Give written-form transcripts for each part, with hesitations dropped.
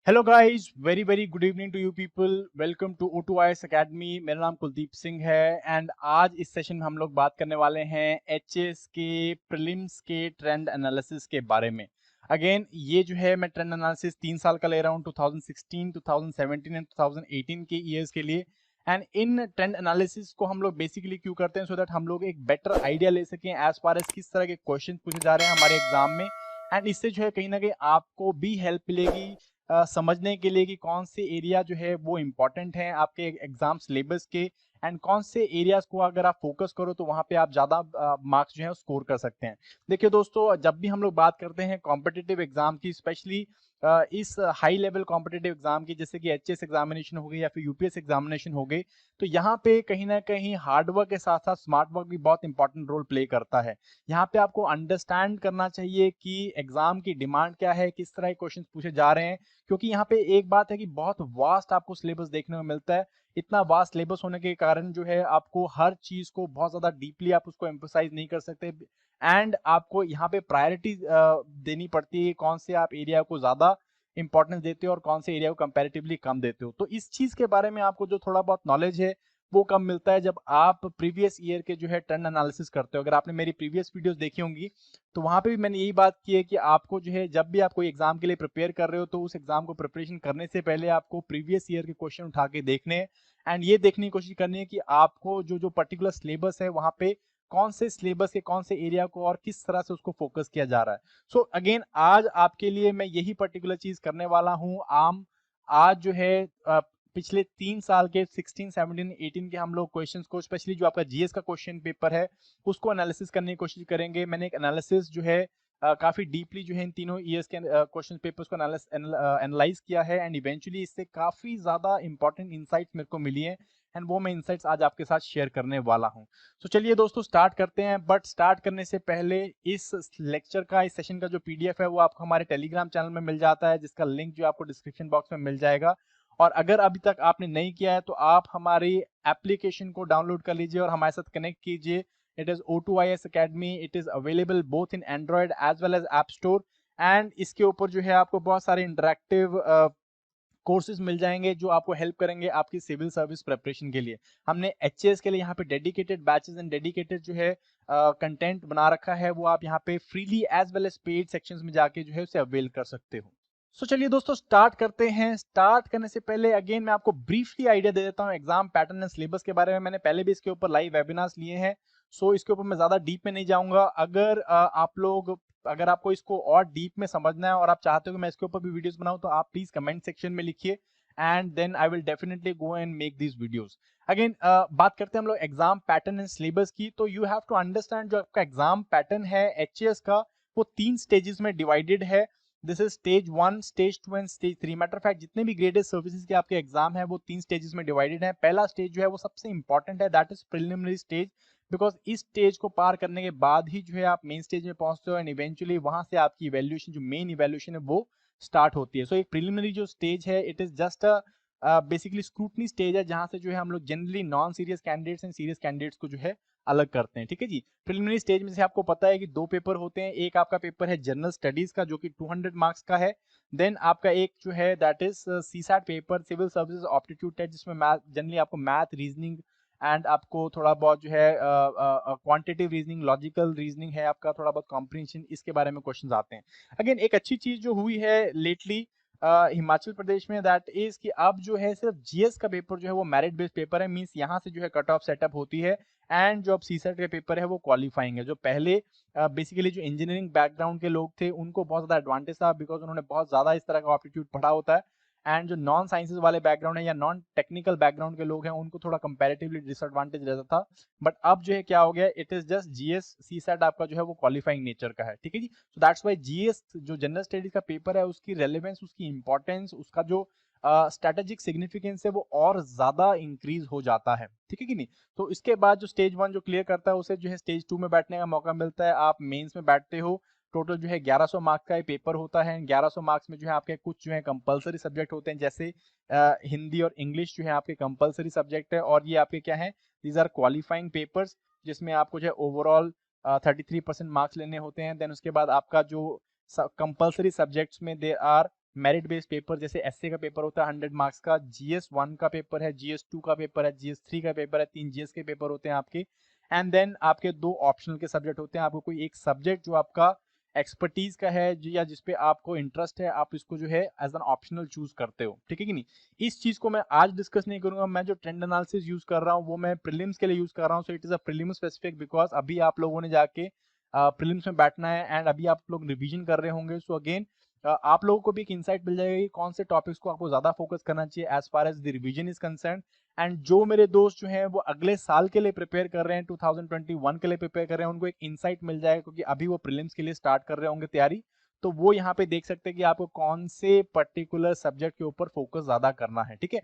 Hello guys, very very good evening to you people. Welcome to O2IS academy. मेरा नाम कुलदीप सिंह है and आज इस सेशन में हम लोग बात करने वाले हैं एचएस के प्रीलिम्स के ट्रेंड एनालिसिस के बारे में। अगेन ये जो है मैं ट्रेंड एनालिसिस 3 साल का ले रहा हूँ, 2016, 2017 एंड 2018 के ईयर्स के लिए। एंड इन ट्रेंड एनालिसिस को हम लोग बेसिकली क्यों करते हैं, सो दैट हम लोग एक बेटर आइडिया ले सकें एज फार एज किस तरह के क्वेश्चन पूछे जा रहे हैं हमारे एग्जाम में। एंड इससे जो है कहीं ना कहीं आपको भी हेल्प मिलेगी समझने के लिए कि कौन से एरिया जो है वो इम्पोर्टेंट हैं आपके एग्जाम सिलेबस के, एंड कौन से एरियाज को अगर आप फोकस करो तो वहां पे आप ज्यादा मार्क्स जो है स्कोर कर सकते हैं। देखिए दोस्तों, जब भी हम लोग बात करते हैं कॉम्पिटिटिव एग्जाम की, स्पेशली इस हाई लेवल कॉम्पिटिटिव एग्जाम की, जैसे कि एचएस एग्जामिनेशन हो गई या फिर यूपीएस एग्जामिनेशन हो गई, तो यहाँ पे कहीं ना कहीं हार्डवर्क के साथ साथ स्मार्ट वर्क भी बहुत इंपॉर्टेंट रोल प्ले करता है। यहाँ पे आपको अंडरस्टैंड करना चाहिए कि एग्जाम की डिमांड क्या है, किस तरह के क्वेश्चन पूछे जा रहे हैं, क्योंकि यहाँ पे एक बात है कि बहुत वास्ट आपको सिलेबस देखने को मिलता है। इतना वास्ट सिलेबस होने के कारण जो है आपको हर चीज को बहुत ज्यादा डीपली आप उसको एम्फोसाइज नहीं कर सकते, एंड आपको यहाँ पे प्रायोरिटी देनी पड़ती है कौन से आप एरिया को ज्यादा इंपॉर्टेंस देते हो और कौन से एरिया को कंपैरेटिवली कम देते हो। तो इस चीज के बारे में आपको जो थोड़ा बहुत नॉलेज है वो कम मिलता है जब आप प्रीवियस ईयर के जो है ट्रेंड एनालिसिस करते हो। अगर आपने मेरी प्रीवियस वीडियोस देखी होंगी तो वहां पे भी मैंने यही बात की है कि आपको जो है जब भी आप कोई एग्जाम के लिए प्रिपेयर कर रहे हो तो उस एग्जाम को प्रिपरेशन करने से पहले आपको प्रीवियस ईयर के क्वेश्चन उठा के देखने हैं, एंड ये देखने की कोशिश करनी है कि आपको जो जो पर्टिकुलर सिलेबस है वहां पे कौन से सिलेबस के कौन से एरिया को और किस तरह से उसको फोकस किया जा रहा है। सो अगेन आज आपके लिए मैं यही पर्टिकुलर चीज करने वाला हूँ। आज जो है पिछले 3 साल के 16, 17, 18 के हम लोग क्वेश्चंस को, स्पेशली जो आपका जीएस का क्वेश्चन पेपर है उसको एनालिसिस करने की कोशिश करेंगे। मैंने एक एनालिसिस जो है काफी डीपली जो है इन तीनों ईयर्स के क्वेश्चन पेपर्स को एनालाइज किया है, एंड इवेंचुअली इससे काफी ज्यादा इंपॉर्टेंट इंसाइट्स मेरे को मिली हैं, एंड वो मैं इंसाइट्स आज आपके साथ शेयर करने वाला हूं। तो चलिए दोस्तों स्टार्ट करते हैं, बट स्टार्ट करने से पहले इस लेक्चर का, इस सेशन का जो पीडीएफ है वो आपको हमारे टेलीग्राम चैनल में मिल जाता है, जिसका लिंक जो आपको डिस्क्रिप्शन बॉक्स में मिल जाएगा। और अगर अभी तक आपने नहीं किया है तो आप हमारी एप्लीकेशन को डाउनलोड कर लीजिए और हमारे साथ कनेक्ट कीजिए। It is O2IS academy. It is available both in android as well as app store, and इसके ऊपर जो है आपको बहुत सारे इंटरेक्टिव कोर्सेज मिल जाएंगे जो आपको हेल्प करेंगे आपकी सिविल सर्विस प्रिपरेशन के लिए। हमने एचएएस के लिए यहाँ पे डेडिकेटेड बैचेस एंड डेडिकेटेड जो है कंटेंट बना रखा है, वो आप यहाँ पे freely as well as paid sections में जाके जो है उसे अवेल कर सकते हो। सो चलिए दोस्तों स्टार्ट करते हैं। स्टार्ट करने से पहले अगेन मैं आपको ब्रीफली आइडिया दे देता हूँ एग्जाम पैटर्न एंड सिलेबस के बारे में। मैंने पहले भी इसके ऊपर लाइव वेबिनार्स लिए हैं, सो इसके ऊपर मैं ज्यादा डीप में नहीं जाऊंगा। अगर आपको इसको और डीप में समझना है और आप चाहते हो कि मैं इसके ऊपर भी वीडियोस बनाऊं तो आप प्लीज कमेंट सेक्शन में लिखिए, and then I will definitely go and make this videos. Again बात करते हैं हम लोग एग्जाम पैटर्न एंड सिलेबस की। तो यू हैव टू अंडरस्टैंड जो आपका एग्जाम पैटर्न है एचएएस का वो 3 स्टेजेस में डिवाइडेड है। This is stage 1, stage 2 and stage 3। Matter of fact जितने भी ग्रेडेड सर्विसेज के आपके एग्जाम है वो 3 स्टेजेस में डिवाइडेड है। पहला स्टेज जो है वो सबसे इंपॉर्टेंट है, that is preliminary stage, because इस स्टेज को पार करने के बाद ही जो है आप मेन स्टेज में पहुंचते हो, एंड इवेंचुअली वहां से आपकी इवैल्यूएशन, जो मेन इवैल्यूएशन है वो स्टार्ट होती है। सो एक प्रिलिमिनरी जो स्टेज है it is just basically scrutiny stage है, जहां से जो है हम लोग generally non serious candidates and serious candidates को जो है अलग करते हैं। ठीक है जी। प्रिलिमिनरी स्टेज में से आपको पता है कि 2 पेपर होते हैं। एक आपका पेपर है जनरल स्टडीज का जो कि 200 मार्क्स का है। देन आपका एक जो है that is CSAT paper, civil services aptitude test, जिसमें मैथ, जनरली आपको मैथ, रीजनिंग एंड आपको थोड़ा बहुत जो है क्वांटिटेटिव रीजनिंग, लॉजिकल रीजनिंग है, आपका थोड़ा बहुत कॉम्प्रिहेंशन, इसके बारे में क्वेश्चंस आते हैं। अगेन एक अच्छी चीज जो हुई है लेटली हिमाचल प्रदेश में, दैट इज कि अब जो है सिर्फ जीएस का पेपर जो है वो मेरिट बेस्ड पेपर है, मींस यहाँ से जो है कट ऑफ सेटअप होती है, एंड जो अब सीसेट के पेपर है वो क्वालिफाइंग है। जो पहले बेसिकली जो इंजीनियरिंग बैकग्राउंड के लोग थे उनको बहुत ज्यादा एडवांटेज था, बिकॉज उन्होंने बहुत ज्यादा इस तरह का एप्टीट्यूड पढ़ा होता है, एंड जो नॉन साइंसेज वाले बैकग्राउंड है या नॉन टेक्निकल बैकग्राउंड के लोग हैं उनको थोड़ा कंपैरेटिवली डिसएडवांटेज रहता था। बट अब जो है क्या हो गया, it is just GS CSAT आपका जो है वो क्वालिफाइंग नेचर का है। ठीक है जी। सो दैट्स व्हाई जीएस जो जनरल स्टडीज का पेपर है उसकी रेलेवेंस, उसकी इंपॉर्टेंस, उसका जो स्ट्रेटेजिक सिग्निफिकेंस है वो और ज्यादा इंक्रीज हो जाता है। ठीक है कि नहीं। तो इसके बाद जो स्टेज 1 जो क्लियर करता है उसे जो है स्टेज 2 में बैठने का मौका मिलता है, आप मेंस में बैठते हो। टोटल जो है 1100 मार्क्स का ये पेपर होता है। 1100 मार्क्स में जो है आपके कुछ जो है कंपलसरी सब्जेक्ट होते हैं, जैसे हिंदी और इंग्लिश जो है आपके कंपलसरी सब्जेक्ट है, और ये आपके क्या है, दीज आर क्वालिफाइंग पेपर्स, जिसमें आपको जो है ओवरऑल 33% मार्क्स लेने होते हैं। देन उसके बाद आपका जो कंपलसरी सब्जेक्ट्स में they are merit based paper जैसे एसए का पेपर होता है 100 मार्क्स का, GS1 का पेपर है, GS2 का पेपर है, GS3 का पेपर है, 3 GS के पेपर होते हैं आपके। एंड देन आपके 2 ऑप्शनल के सब्जेक्ट होते हैं। आपको कोई एक सब्जेक्ट जो आपका एक्सपर्टीज का है या जिसपे आपको इंटरेस्ट है, आप इसको जो है एज एन ऑप्शनल चूज करते हो, ठीक है कि नहीं। इस चीज को मैं आज डिस्कस नहीं करूंगा। मैं जो ट्रेंड एनालिसिस यूज कर रहा हूँ वो मैं प्रीलिम्स के लिए यूज कर रहा हूँ। So it is a prelim specific, because अभी आप लोगों ने जाके प्रीलिम्स में बैठना है एंड अभी आप लोग रिवीजन कर रहे होंगे। सो अगेन आप लोगों को भी एक इंसाइट मिल जाएगा कि कौन से टॉपिक्स को आपको ज्यादा फोकस करना चाहिए as far as the revision is concern. And जो मेरे दोस्त जो हैं वो अगले साल के लिए प्रिपेयर कर रहे हैं, 2021 के लिए प्रिपेयर कर रहे हैं, उनको एक इंसाइट मिल जाएगा क्योंकि अभी वो प्रीलिम्स के लिए स्टार्ट कर रहे होंगे तैयारी। तो वो यहाँ पे देख सकते हैं कि आपको कौन से पर्टिकुलर सब्जेक्ट के ऊपर फोकस ज्यादा करना है, ठीक है।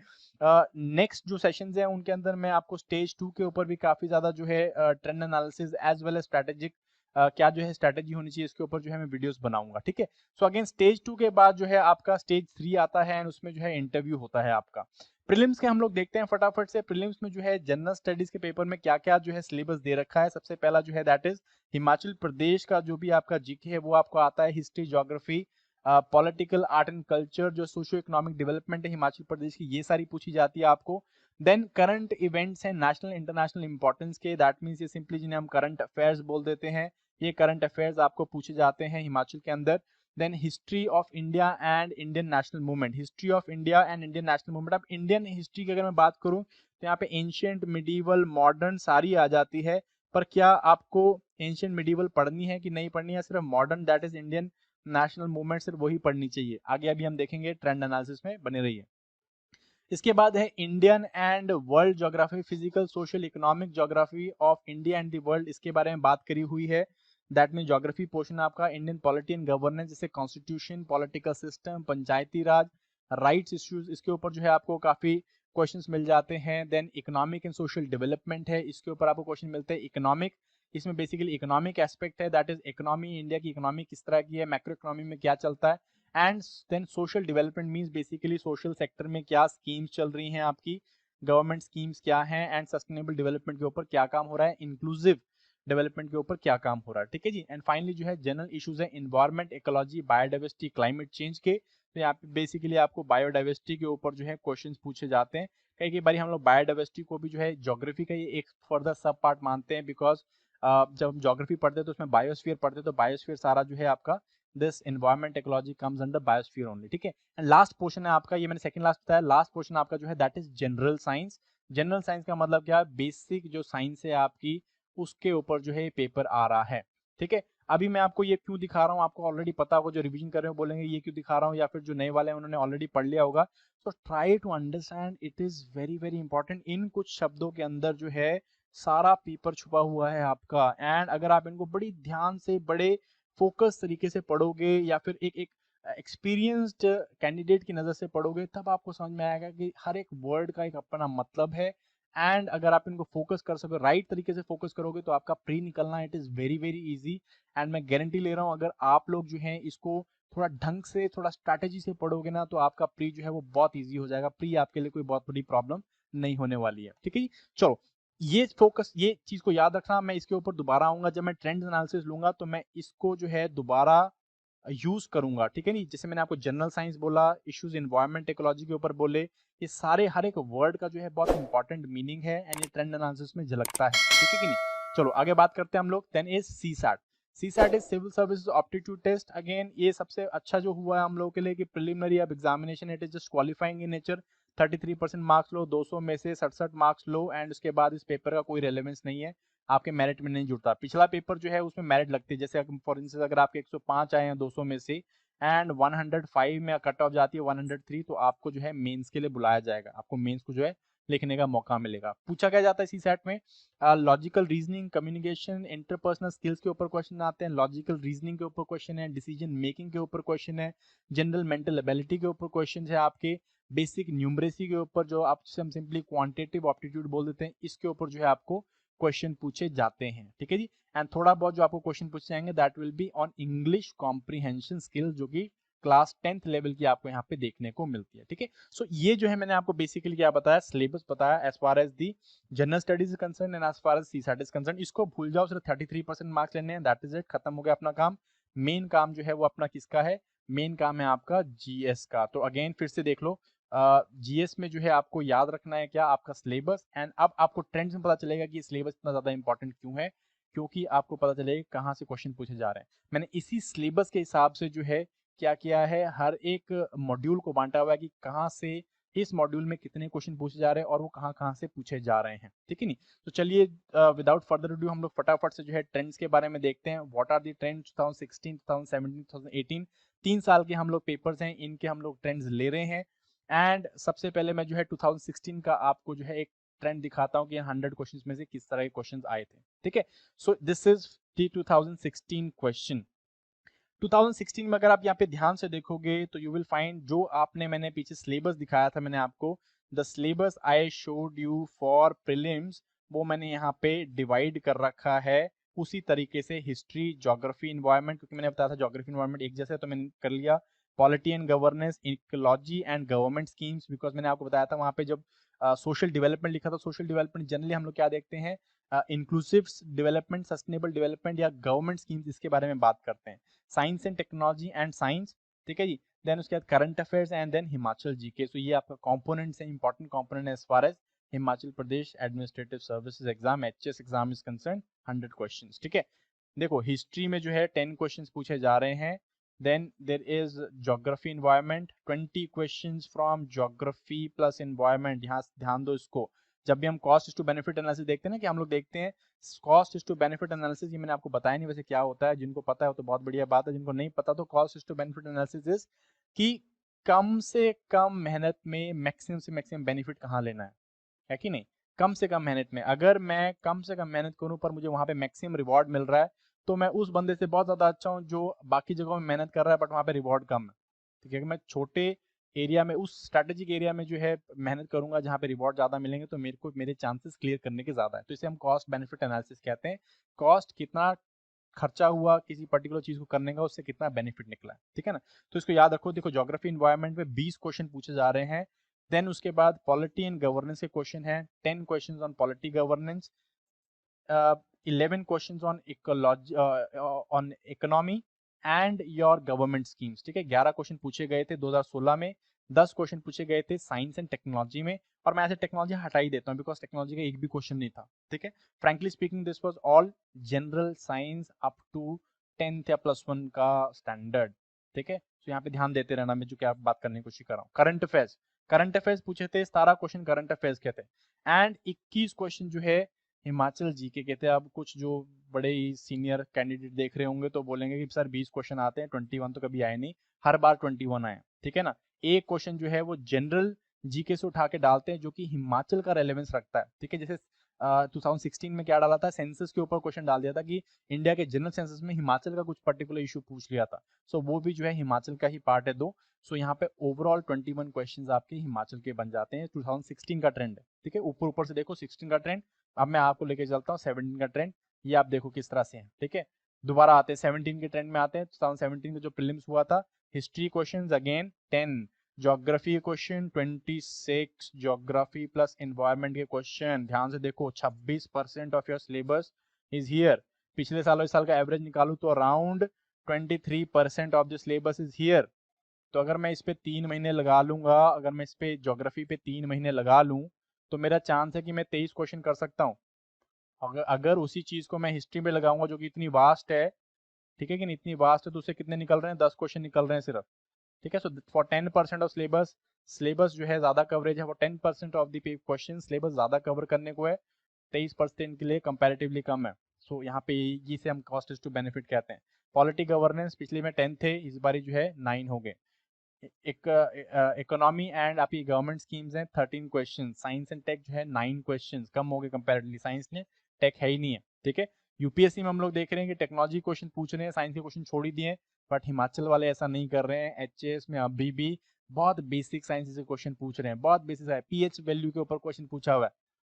नेक्स्ट जो सेशंस हैं उनके अंदर मैं आपको स्टेज 2 के ऊपर भी काफी ज्यादा जो है trend analysis as well as strategic क्या जो है स्ट्रेटेजी होनी चाहिए इसके ऊपर जो है मैं वीडियोस बनाऊंगा, ठीक है। सो अगेन स्टेज 2 के बाद जो है आपका स्टेज 3 आता है एंड उसमें जो है इंटरव्यू होता है आपका। प्रीलिम्स के हम लोग देखते हैं फटाफट से। प्रीलिम्स में जो है जनरल स्टडीज के पेपर में क्या क्या जो है सिलेबस दे रखा है। सबसे पहला जो है दैट इज हिमाचल प्रदेश का जो भी आपका जीके है वो आपको आता है, history, geography, political, art and culture, जो सोशियो इकोनॉमिक डेवलपमेंट है हिमाचल प्रदेश की, ये सारी पूछी जाती है आपको। देन करंट इवेंट्स हैं नेशनल इंटरनेशनल इंपॉर्टेंस के, दैट मीन्स ये सिंपली जिन्हें हम करंट अफेयर्स बोल देते हैं, ये करंट अफेयर्स आपको पूछे जाते हैं हिमाचल के अंदर। Then history of India and Indian national movement, history of India and Indian national movement. अब इंडियन हिस्ट्री की अगर मैं बात करूं तो यहाँ पे एंशियंट, मिडीवल, मॉडर्न सारी आ जाती है। पर क्या आपको एंशियंट मिडीवल पढ़नी है कि नहीं पढ़नी है, सिर्फ modern that is Indian national movement सिर्फ वही पढ़नी चाहिए, आगे अभी हम देखेंगे। ट्रेंड एनालिसिस में बने रहिए। इसके बाद है Indian and world geography, physical, social, economic geography of India and the world, इसके बारे में बात करी हुई है। दैट मीन ज्योग्राफी पोर्शन आपका इंडियन पॉलिटी एंड गवर्नेंस, जैसे कॉन्स्टिट्यूशन, पॉलिटिकल सिस्टम, पंचायती राज, राइट्स इश्यूज, इसके ऊपर जो है आपको काफी क्वेश्चंस मिल जाते हैं। Then economic and social development है, इसके ऊपर आपको क्वेश्चन मिलते हैं। इकोनॉमिक, इसमें बेसिकली इकोनॉमिक एस्पेक्ट है, दैट इज इकोनॉमी, इंडिया की इकोनॉमी किस तरह की है, मैक्रो इकोनॉमी में क्या चलता है। And then social development means basically social sector में क्या स्कीम्स चल रही हैं आपकी, गवर्नमेंट स्कीम्स क्या हैं, एंड सस्टेनेबल डेवलपमेंट के ऊपर क्या काम हो रहा है, इंक्लूसिव डेवलपमेंट के ऊपर क्या काम हो रहा है, ठीक है जी। एंड फाइनली जो है जनरल इश्यूज है environment, ecology, biodiversity, climate change के। तो यहाँ पे बेसिकली आपको बायोडाइवर्सिटी के ऊपर जो है क्वेश्चन पूछे जाते हैं। कई कई बार हम लोग बायोडाइवर्सिटी को भी जो है ज्योग्राफी का ये एक फर्दर सब पार्ट मानते हैं, बिकॉज जब हम ज्योग्राफी पढ़ते हैं तो उसमें बायोस्फीयर पढ़ते हैं, तो बायोस्फीयर सारा जो है आपका this environment ecology comes under biosphere only, ठीक है। एंड लास्ट पोर्शन है आपका, ये मैंने सेकंड लास्ट बताया, लास्ट पोर्शन आपका जो है that is general science. General science का मतलब क्या है, बेसिक जो साइंस है आपकी उसके ऊपर जो है पेपर आ रहा है, ठीक है। अभी मैं आपको ये क्यों दिखा रहा हूँ, आपको ऑलरेडी पता होगा, जो रिवीजन कर रहे हो बोलेंगे ये क्यों दिखा रहा हूँ, या फिर जो नए वाले हैं उन्होंने ऑलरेडी पढ़ लिया होगा। So try to understand, it is very very important. इन कुछ शब्दों के अंदर जो है सारा पेपर छुपा हुआ है आपका, एंड अगर आप इनको बड़ी ध्यान से बड़े फोकस तरीके से पढ़ोगे या फिर एक एक एक्सपीरियंस्ड कैंडिडेट की नजर से पढ़ोगे, तब आपको समझ में आएगा कि हर एक वर्ड का एक अपना मतलब है। एंड अगर आप इनको फोकस कर सको, राइट तरीके से फोकस करोगे, तो आपका प्री निकलना it is very very easy. And मैं गारंटी ले रहा हूँ, अगर आप लोग जो है इसको थोड़ा ढंग से, थोड़ा स्ट्रैटेजी से पढ़ोगे ना, तो आपका प्री जो है वो बहुत ईजी हो जाएगा। प्री आपके लिए कोई बहुत बड़ी प्रॉब्लम नहीं होने वाली है, ठीक है जी। चलो, ये फोकस, ये चीज को याद रखना। मैं इसके ऊपर दोबारा आऊंगा जब मैं ट्रेंड एनालिसिस लूंगा, तो मैं इसको जो है दोबारा यूज करूंगा, ठीक है नहीं। जैसे मैंने आपको जनरल साइंस बोला, इश्यूज इन्वायरमेंट इकोलॉजी के ऊपर बोले, ये सारे हर एक वर्ड का जो है बहुत इंपॉर्टेंट मीनिंग है, एंड ये ट्रेंड एनालिसिस में झलकता है, ठीक है कि नहीं। चलो आगे बात करते हैं हम लोग। Then is CSAT. CSAT is civil service aptitude test. Again ये सबसे अच्छा जो हुआ है हम लोग के लिए कि प्रिलिमिनरी अब examination, it is just qualifying in nature. 33% marks लो, 200 में से 67 मार्क्स लो, एंड उसके बाद इस पेपर का कोई रेलेवेंस नहीं है, आपके मेरिट में नहीं जुड़ता। पिछला पेपर जो है उसमें मेरिट लगती है, जैसे फॉर इंस्टेंस अगर आपके 105 आए हैं 200 में से, एंड 105 में कट ऑफ जाती है 103, तो आपको जो है मेंस के लिए बुलाया जाएगा, आपको मेंस को जो है लिखने का मौका मिलेगा। पूछा क्या जाता है सी सेट में, logical reasoning, communication, interpersonal skills के ऊपर क्वेश्चन आते हैं, लॉजिकल रीजनिंग के ऊपर क्वेश्चन है, डिसीजन मेकिंग के ऊपर क्वेश्चन है, जनरल मेंटल एबिलिटी के ऊपर क्वेश्चन है आपके, बेसिक न्यूमरेसी के ऊपर, जो आप हम सिंपली क्वांटिटेटिव एप्टीट्यूड बोल देते हैं, इसके ऊपर जो है आपको क्वेश्चन पूछे जाते हैं, ठीक है जी। एंड थोड़ा बहुत जो आपको क्वेश्चन पूछे जाएंगे that will be on English comprehension skill, जो कि क्लास 10th लेवल की आपको यहाँ पे देखने को मिलती है, ठीक है। सो ये जो है मैंने आपको बेसिकली क्या बताया, सिलेबस बताया as far as the general studies is concern and as far as CSAT is concern. इसको भूल जाओ, सिर्फ 33% मार्क्स लेने हैं, दैट इज इट, खत्म हो गया अपना काम। मेन काम जो है वो अपना किसका है, मेन काम है आपका जीएस का। तो अगेन फिर से देख लो, जीएस में जो है आपको याद रखना है क्या, आपका सिलेबस। एंड अब आपको ट्रेंड्स में पता चलेगा कि सिलेबस इतना ज्यादा इंपॉर्टेंट क्यों है, क्योंकि आपको पता चलेगा कहाँ से क्वेश्चन पूछे जा रहे हैं। मैंने इसी सिलेबस के हिसाब से जो है क्या किया है, हर एक मॉड्यूल को बांटा हुआ है कि कहाँ से इस मॉड्यूल में कितने क्वेश्चन पूछे जा रहे हैं और वो कहाँ कहाँ से पूछे जा रहे हैं, ठीक है नहीं। तो चलिए विदाउट फर्दर ड्यू हम लोग फटाफट से जो है ट्रेंड्स के बारे में देखते हैं। व्हाट आर द ट्रेंड्स 2016, 2017, 2018, 3 साल के हम लोग पेपर्स हैं, इनके हम लोग ट्रेंड्स ले रहे हैं। एंड सबसे पहले मैं जो है 2016 का आपको जो है एक ट्रेंड दिखाता हूँ कि 100 क्वेश्चंस में से किस तरह के क्वेश्चंस आए थे, ठीक है। So this is the 2016 question. 2016 में अगर आप यहाँ पे ध्यान से देखोगे तो यू विल फाइंड जो आपने, मैंने पीछे सिलेबस दिखाया था मैंने आपको, the syllabus I showed you for prelims, वो मैंने यहाँ पे डिवाइड कर रखा है उसी तरीके से, हिस्ट्री, ज्योग्राफी, इन्वायरमेंट, क्योंकि मैंने बताया था ज्योग्राफी इन्वायरमेंट एक जैसे, तो मैंने कर लिया polity and governance, ecology and government schemes, because मैंने आपको बताया था वहाँ पे जब सोशल डेवलपमेंट लिखा था, सोशल डेवलपमेंट जनरली हम लोग क्या देखते हैं, इंक्लूसिव डेवलपमेंट, सस्टेनेबल डेवलपमेंट या गवर्नमेंट स्कीम्स, इसके बारे में बात करते हैं। Science and technology and science, ठीक है जी। देन उसके बाद current affairs and then Himachal GK. So ये आपका कंपोनेंट्स है, important component as far as Himachal Pradesh administrative services exam, HS exam is concern, 100 questions, ठीक है। देखो हिस्ट्री में जो है 10 क्वेश्चंस पूछे जा रहे हैं। Then there is geography environment, 20 questions from geography plus environment. यहाँ ध्यान दो इसको, जब भी हम कॉस्ट टू बेनिफिट एनालिसिस देखते हैं ना, कि हम लोग देखते हैं कॉस्ट टू बेनिफिट एनालिसिस, ये मैंने आपको बताया नहीं वैसे क्या होता है, जिनको पता है तो बहुत बढ़िया बात है, जिनको नहीं पता तो cost to benefit analysis is कि कम से कम मेहनत में मैक्सिमम से मैक्सिमम बेनिफिट कहाँ लेना है कि नहीं। कम से कम मेहनत में अगर मैं कम से कम मेहनत करूं पर मुझे वहां पे मैक्सिमम रिवॉर्ड मिल रहा है, तो मैं उस बंदे से बहुत ज्यादा अच्छा हूं जो बाकी जगहों में मेहनत कर रहा है बट वहां पे रिवॉर्ड कम है, ठीक है। मैं छोटे एरिया में, उस स्ट्रैटेजिक एरिया में जो है मेहनत करूंगा जहां पे रिवॉर्ड ज्यादा मिलेंगे, तो मेरे को मेरे चांसेस क्लियर करने के ज्यादा है। तो इसे हम कॉस्ट बेनिफिट एनालिसिस कहते हैं। कॉस्ट कितना खर्चा हुआ किसी पर्टिकुलर चीज को करने का, उससे कितना बेनिफिट निकला है, ठीक है ना। तो इसको याद रखो। देखो ज्योग्राफी इन्वायरमेंट में 20 क्वेश्चन पूछे जा रहे हैं। देन उसके बाद पॉलिटी एंड गवर्नेंस के क्वेश्चन है, 10 question on polity governance, 11 questions on ecology, on economy and your government schemes, ठीक है। 11 क्वेश्चन पूछे गए थे 2016 में, 10 क्वेश्चन पूछे गए थे साइंस एंड टेक्नोलॉजी में, और मैं ऐसे टेक्नोलॉजी हटा ही देता हूँ बिकॉज टेक्नोलॉजी का एक भी क्वेश्चन नहीं था, ठीक है। Frankly speaking this was all general science up to 10th या +1 का स्टैंडर्ड, ठीक है। तो यहाँ पे ध्यान देते रहना, मैं जो क्या बात करने की कोशिश कर रहा हूँ। करंट अफेयर्स, करंट अफेयर्स पूछे थे 17 क्वेश्चन करंट अफेयर्स के थे, एंड 21 क्वेश्चन जो है हिमाचल जीके के थे। अब कुछ जो बड़े ही सीनियर कैंडिडेट देख रहे होंगे तो बोलेंगे कि सर 20 क्वेश्चन आते हैं, 21 तो कभी आए नहीं, हर बार 21 आए, ठीक है ना। एक क्वेश्चन जो है वो जनरल जीके से उठा के डालते हैं जो कि हिमाचल का रेलेवेंस रखता है, ठीक है। जैसे 2016 में क्या डाला था, सेंसस के ऊपर क्वेश्चन डाल दिया था कि इंडिया के जनरल सेंसस में हिमाचल का कुछ पर्टिकुलर इशू पूछ लिया था। सो वो भी जो है हिमाचल का ही पार्ट है दो। सो यहाँ पे ओवरऑल 21 क्वेश्चंस आपके हिमाचल के बन जाते हैं। 2016 का ट्रेंड है, ठीक है। ऊपर ऊपर से देखो 16 का ट्रेंड, अब मैं आपको लेके चलता हूँ 17 का ट्रेंड, ये आप देखो किस तरह से है, ठीक है। दोबारा आते हैं 17 के ट्रेंड में आते हैं। 2017 का जो प्रीलिम्स हुआ था, history questions again 10, geography question 26, geography plus environment के क्वेश्चन, ध्यान से देखो 26% of your syllabus is here. पिछले साल और इस साल का एवरेज निकालू तो around 23% of the syllabus is here. तो अगर मैं इस पे 3 महीने लगा लूंगा, अगर मैं इस पे ज्योग्राफी पे 3 महीने लगा लूं, तो मेरा चांस है कि मैं 23 क्वेश्चन कर सकता हूँ। अगर अगर उसी चीज को मैं हिस्ट्री में लगाऊंगा जो कि इतनी वास्ट है, ठीक है कि नहीं, इतनी वास्ट है, तो उससे कितने निकल रहे हैं, 10 क्वेश्चन निकल रहे हैं सिर्फ, ठीक है। So for 10% of syllabus, syllabus जो है ज्यादा कवरेज है, for 10% of the question syllabus ज्यादा कवर करने को है, 23% के लिए कंपैरेटिवली कम है। सो यहाँ पे इसे हम कॉस्ट टू बेनिफिट कहते हैं। पॉलिटी गवर्नेंस पिछले में 10 थे, इस बार जो है 9 हो गए। इकोनॉमी एंड आपकी गवर्नमेंट स्कीम्स हैं 13 क्वेश्चन। साइंस एंड टेक जो है 9 क्वेश्चन, कम हो गए कंपैरेटिवली, साइंस ने, टेक है ही नहीं है, ठीक है। यूपीएससी में हम लोग देख रहे हैं कि टेक्नोलॉजी क्वेश्चन पूछ रहे हैं, साइंस के क्वेश्चन छोड़ ही दिए, बट हिमाचल वाले ऐसा नहीं कर रहे हैं। एचएएस में अभी भी बहुत बेसिक साइंस से क्वेश्चन पूछ रहे हैं, बहुत बेसिक है। पीएच वैल्यू के ऊपर क्वेश्चन पूछा हुआ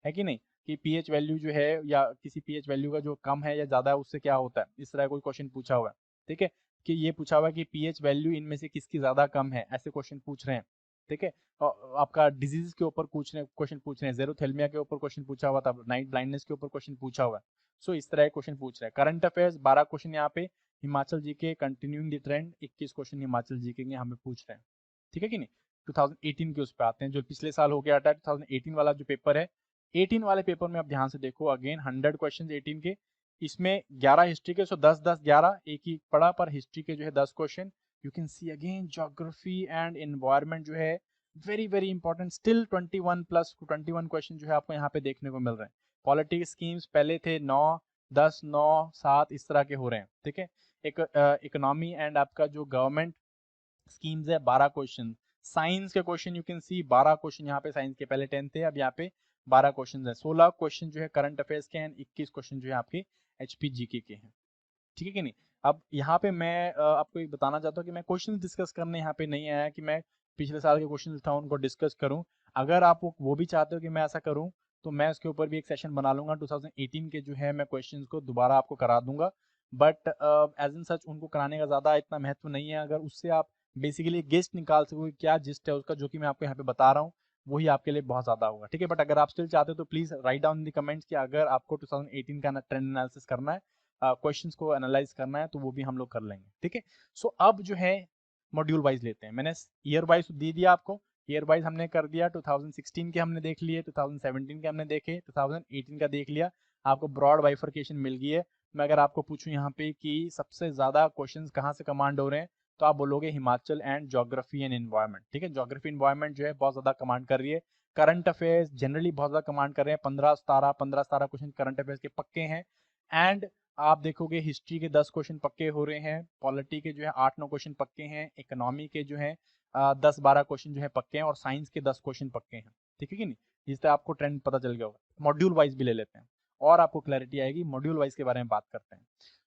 है कि नहीं, कि पीएच वैल्यू जो है या किसी पीएच वैल्यू का जो कम है या ज्यादा है उससे क्या होता है, इस तरह कोई क्वेश्चन पूछा हुआ है, ठीक है। कि ये पूछा हुआ है कि पीएच वैल्यू इनमें से किसकी ज्यादा कम है, ऐसे क्वेश्चन पूछ रहे हैं, ठीक है। और आपका डिजीज के ऊपर क्वेश्चन पूछ रहे हैं, जेरोथेल्मिया के ऊपर क्वेश्चन पूछा हुआ था, नाइट ब्लाइंडनेस के ऊपर क्वेश्चन पूछा हुआ है। सो इस तरह के क्वेश्चन पूछ रहे हैं। करंट अफेयर्स 12 क्वेश्चन यहाँ पे, Himachal GK continuing the trend, 21 question Himachal GK के हमें पूछ रहे हैं, ठीक है कि नहीं। 2018 के उस पे आते हैं, जो पिछले साल हो गया था 2018 वाला जो पेपर है, 18 वाले पेपर में आप ध्यान से देखो, अगेन 100 क्वेश्चन 18 के, इसमें 11 हिस्ट्री के, सो 10-10-11 एक ही पढ़ा, पर हिस्ट्री के जो है 10 question. You can see again geography and environment जो है very very important, still 21 question जो है आपको यहाँ पे देखने को मिल रहे हैं। पॉलिटिक्स स्कीम्स पहले थे 9, 10, 9, 7 इस तरह के हो रहे हैं, ठीक है। एक इकोनॉमी एंड आपका जो गवर्नमेंट स्कीम्स है 12 क्वेश्चन। साइंस के question you can see 12 question यहाँ पे, साइंस के पहले 10 थे, अब यहाँ पे 12 क्वेश्चन है। 16 क्वेश्चन जो है करंट अफेयर्स के हैं, 21 क्वेश्चन जो है आपके एचपीजीके के हैं, ठीक है कि नहीं। अब यहाँ पे मैं आपको एक बताना चाहता हूँ कि मैं क्वेश्चन डिस्कस करने यहाँ पे नहीं आया कि मैं पिछले साल के क्वेश्चन उठाऊँ उनको डिस्कस करूँ। अगर आप वो भी चाहते हो कि मैं ऐसा करूँ, तो मैं उसके ऊपर भी एक सेशन बना लूंगा। 2018 के जो है मैं क्वेश्चंस को दोबारा आपको करा दूंगा, बट एज इन सच उनको कराने का ज़्यादा इतना महत्व नहीं है। अगर उससे आप बेसिकली गेस्ट निकाल सको कि क्या जिस्ट है उसका, जो कि मैं आपको यहाँ पे बता रहा हूँ, वही आपके लिए बहुत ज़्यादा होगा, ठीक है। बट अगर आप स्टिल चाहते हो तो please write down in the comments कि अगर आपको 2018 का ट्रेंड एनालिसिस करना है, क्वेश्चंस को एनालाइज करना है, तो वो भी हम लोग कर लेंगे, ठीक है। सो अब जो है मॉड्यूल वाइज लेते हैं। मैंने ईयर वाइज दे दिया आपको, ईयर वाइज हमने कर दिया। 2016 के हमने देख लिए, 2017 के हमने देखे, 2018 का देख लिया। आपको ब्रॉड बाइफर्केशन मिल गई है। मैं अगर आपको पूछूं यहाँ पे कि सबसे ज्यादा क्वेश्चंस कहाँ से कमांड हो रहे हैं, तो आप बोलोगे Himachal and geography and environment, ठीक है। ज्योग्राफी एनवायरमेंट जो है बहुत ज्यादा कमांड कर रही है। करंट अफेयर्स जनरली बहुत ज्यादा कमांड कर रहे हैं, 15-17 क्वेश्चन करंट अफेयर्स के पक्के हैं। एंड आप देखोगे हिस्ट्री के 10 क्वेश्चन पक्के हो रहे हैं, पॉलिटी के जो है 8-9 क्वेश्चन पक्के हैं, इकोनॉमी के जो है 10-12 क्वेश्चन जो है पक्के हैं, और साइंस के 10 क्वेश्चन पक्के हैं, ठीक है कि नहीं। जिससे आपको ट्रेंड पता चल गया होगा। मॉड्यूल वाइज भी ले लेते हैं और आपको क्लैरिटी आएगी। मॉड्यूल वाइज के बारे में बात करते हैं।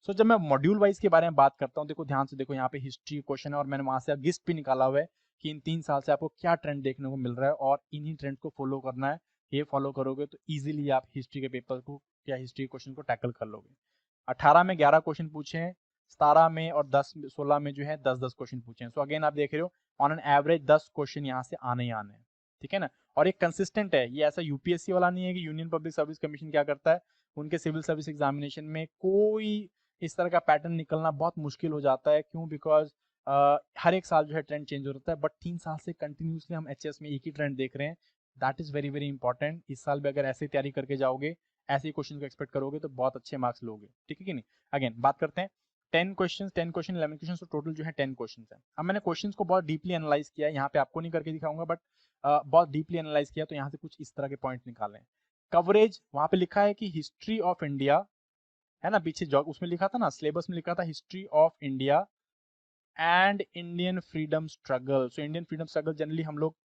सो जब मैं मॉड्यूल वाइज के बारे में बात करता हूँ, देखो ध्यान से देखो, यहाँ पे हिस्ट्री क्वेश्चन है और मैंने वहां से गिस्ट भी निकाला हुआ है कि इन 3 साल से आपको क्या ट्रेंड देखने को मिल रहा है, और इन्हीं ट्रेंड को फॉलो करना है। ये फॉलो करोगे तो इजीली आप हिस्ट्री के पेपर को या हिस्ट्री क्वेश्चन को टैकल कर लोगे। 18 में 11 क्वेश्चन पूछे हैं, 17 में और 16 में जो है 10-10 क्वेश्चन पूछे हैं। सो अगेन आप देख रहे हो ऑन एन एवरेज 10 क्वेश्चन यहाँ से आने ही आने हैं, ठीक है ना। और एक कंसिस्टेंट है, ये ऐसा यूपीएससी वाला नहीं है कि यूनियन पब्लिक सर्विस कमीशन क्या करता है, उनके सिविल सर्विस एग्जामिनेशन में कोई इस तरह का पैटर्न निकलना बहुत मुश्किल हो जाता है। क्यों? बिकॉज हर एक साल जो है ट्रेंड चेंज हो जाता है, बट 3 साल से कंटिन्यूसली हम एचएस में एक ही ट्रेंड देख रहे हैं। That is very very important. इस साल भी अगर ऐसे तैयारी करके जाओगे, ऐसे ही क्वेश्चन को एक्सपेक्ट करोगे, तो बहुत अच्छे मार्क्स लोगे, ठीक है कि नहीं। अगेन बात करते हैं 10 क्वेश्चन 11 क्वेश्चन, तो टोटल जो है 10 क्वेश्चन है। अब मैंने क्वेश्चन को बहुत डीपली एनालाइज किया है, यहाँ पे आपको नहीं करके दिखाऊंगा, बट बहुत डीपली एनालाइज किया, तो यहाँ से कुछ इस तरह के पॉइंट निकाले हैं। कवरेज वहां पे लिखा है कि हिस्ट्री ऑफ इंडिया, है ना, पीछे जॉब उसमें लिखा था ना, सिलेबस में लिखा था history of India and Indian freedom struggle. So Indian freedom struggle generally हम लोग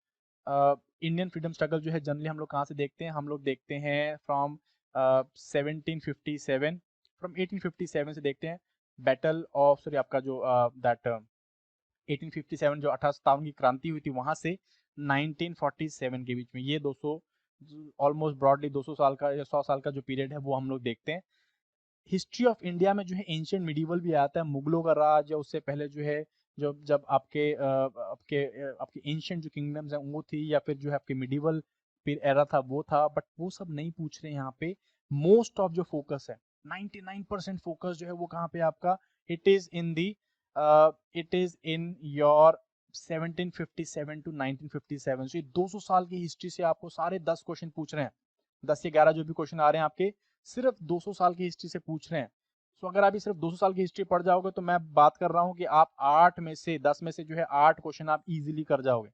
इंडियन फ्रीडम स्ट्रगल जो है जनरली हम लोग कहाँ से देखते हैं, हम लोग देखते हैं फ्रॉम 1757, फ्रॉम 1857 से देखते हैं। बैटल ऑफ सॉरी आपका जो दैट 1857 जो 1857 की क्रांति हुई थी, वहां से 1947 के बीच में, ये 200 ऑलमोस्ट ब्रॉडली 200 साल का या 100 साल का जो पीरियड है वो हम लोग देखते हैं। हिस्ट्री ऑफ इंडिया में जो है एंशियंट मिडिवल भी आता है, मुगलों का राज, या उससे पहले जो है जब जब आपके एंशियंट जो किंगडम्स हैं वो थी, या फिर जो है आपके मिडिवल एरा था वो था, बट वो सब नहीं पूछ रहे हैं यहाँ पे। मोस्ट ऑफ जो फोकस है 99% फोकस जो है वो कहाँ पे आपका, it is in the it is in your 1757 to 1957। So ये 200 साल की हिस्ट्री से आपको सारे 10 क्वेश्चन पूछ रहे हैं। 10 से 11 जो भी क्वेश्चन आ रहे हैं आपके सिर्फ 200 साल की हिस्ट्री से पूछ रहे हैं। सो अगर आप सिर्फ 200 साल की हिस्ट्री पढ़ जाओगे, तो मैं बात कर रहा हूँ कि आप 8 में से 10 में से जो है 8 क्वेश्चन आप इजीली कर जाओगे,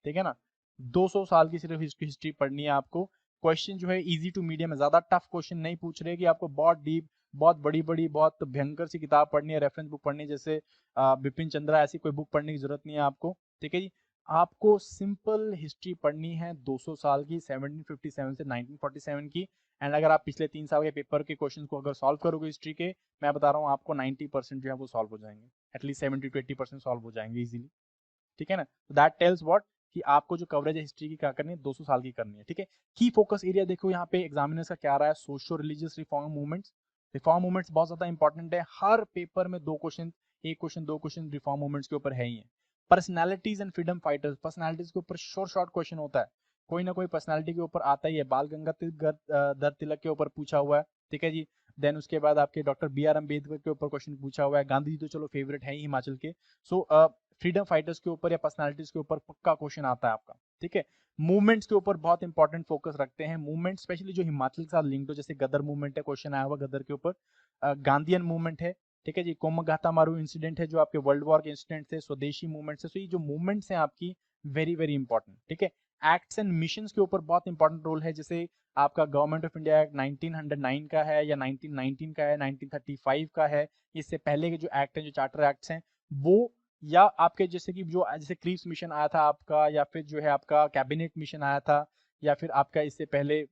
ठीक है ना। 200 साल की सिर्फ हिस्ट्री पढ़नी है आपको। क्वेश्चन जो है इजी टू मीडियम है, ज्यादा टफ क्वेश्चन नहीं पूछ रहे कि आपको बहुत डीप, बहुत बड़ी बड़ी, बहुत भयंकर सी किताब पढ़नी है, रेफरेंस बुक पढ़नी है, जैसे बिपिन चंद्रा, ऐसी कोई बुक पढ़ने की जरूरत नहीं है आपको, ठीक है जी। आपको सिंपल हिस्ट्री पढ़नी है 200 साल की, 1757 से 1947 की। एंड अगर आप पिछले 3 साल के पेपर के क्वेश्चन को अगर सॉल्व करोगे हिस्ट्री के, मैं बता रहा हूँ आपको 90% जो है वो सॉल्व हो जाएंगे, एटलीस्ट 70 to 80% सॉल्व हो जाएंगे इजीली, ठीक है ना। दैट टेल्स व्हाट कि आपको जो कवरेज है हिस्ट्री की क्या करनी है, 200 साल की करनी है, ठीक है। की फोकस एरिया देखो यहाँ पे एग्जामिनर्स का क्या रहा है, socio religious reform movements. Reform movements बहुत ज्यादा इंपॉर्टेंट है, हर पेपर में 2 question, 1 question 2 question reform movements के ऊपर है ही है। Personalities and freedom fighters, personalities के ऊपर शॉर्ट क्वेश्चन होता है, कोई ना कोई पर्सनैलिटी के ऊपर आता ही है। बाल गंगाधर तिलक के ऊपर पूछा हुआ है, ठीक है जी। देन उसके बाद आपके डॉक्टर B.R. अम्बेडकर के ऊपर क्वेश्चन पूछा हुआ है। गांधी जी तो चलो फेवरेट है ही हिमाचल के। सो फ्रीडम फाइटर्स के ऊपर या पर्सनालिटीज के ऊपर पक्का क्वेश्चन आता है आपका, ठीक है। मूवमेंट्स के ऊपर बहुत इंपॉर्टेंट फोकस रखते हैं, मूवमेंट स्पेशली जो हिमाचल के साथ लिंक्ड हो, जैसे गदर मूवमेंट है, क्वेश्चन आया हुआ गदर के ऊपर। गांधीयन मूवमेंट है, ठीक है जी। कोमगाथा मारू इंसिडेंट है जो आपके वर्ल्ड वॉर के इंसिडेंट थे, स्वदेशी मूवमेंट्स है। सो ये जो मूवमेंट्स हैं आपकी वेरी वेरी इंपॉर्टेंट, ठीक है। एक्ट्स एंड मिशंस के ऊपर बहुत इंपॉर्टेंट रोल है, जैसे आपका गवर्नमेंट ऑफ इंडिया एक्ट 1909 का है या 1919 का है, 1935 का है। इससे पहले के जो एक्ट हैं, जो चार्टर एक्ट्स हैं वो, या आपके जैसे कि जो जैसे क्रीप्स मिशन आया था आपका, या फिर जो है आपका कैबिनेट मिशन आया था, या फिर आपका इससे पहले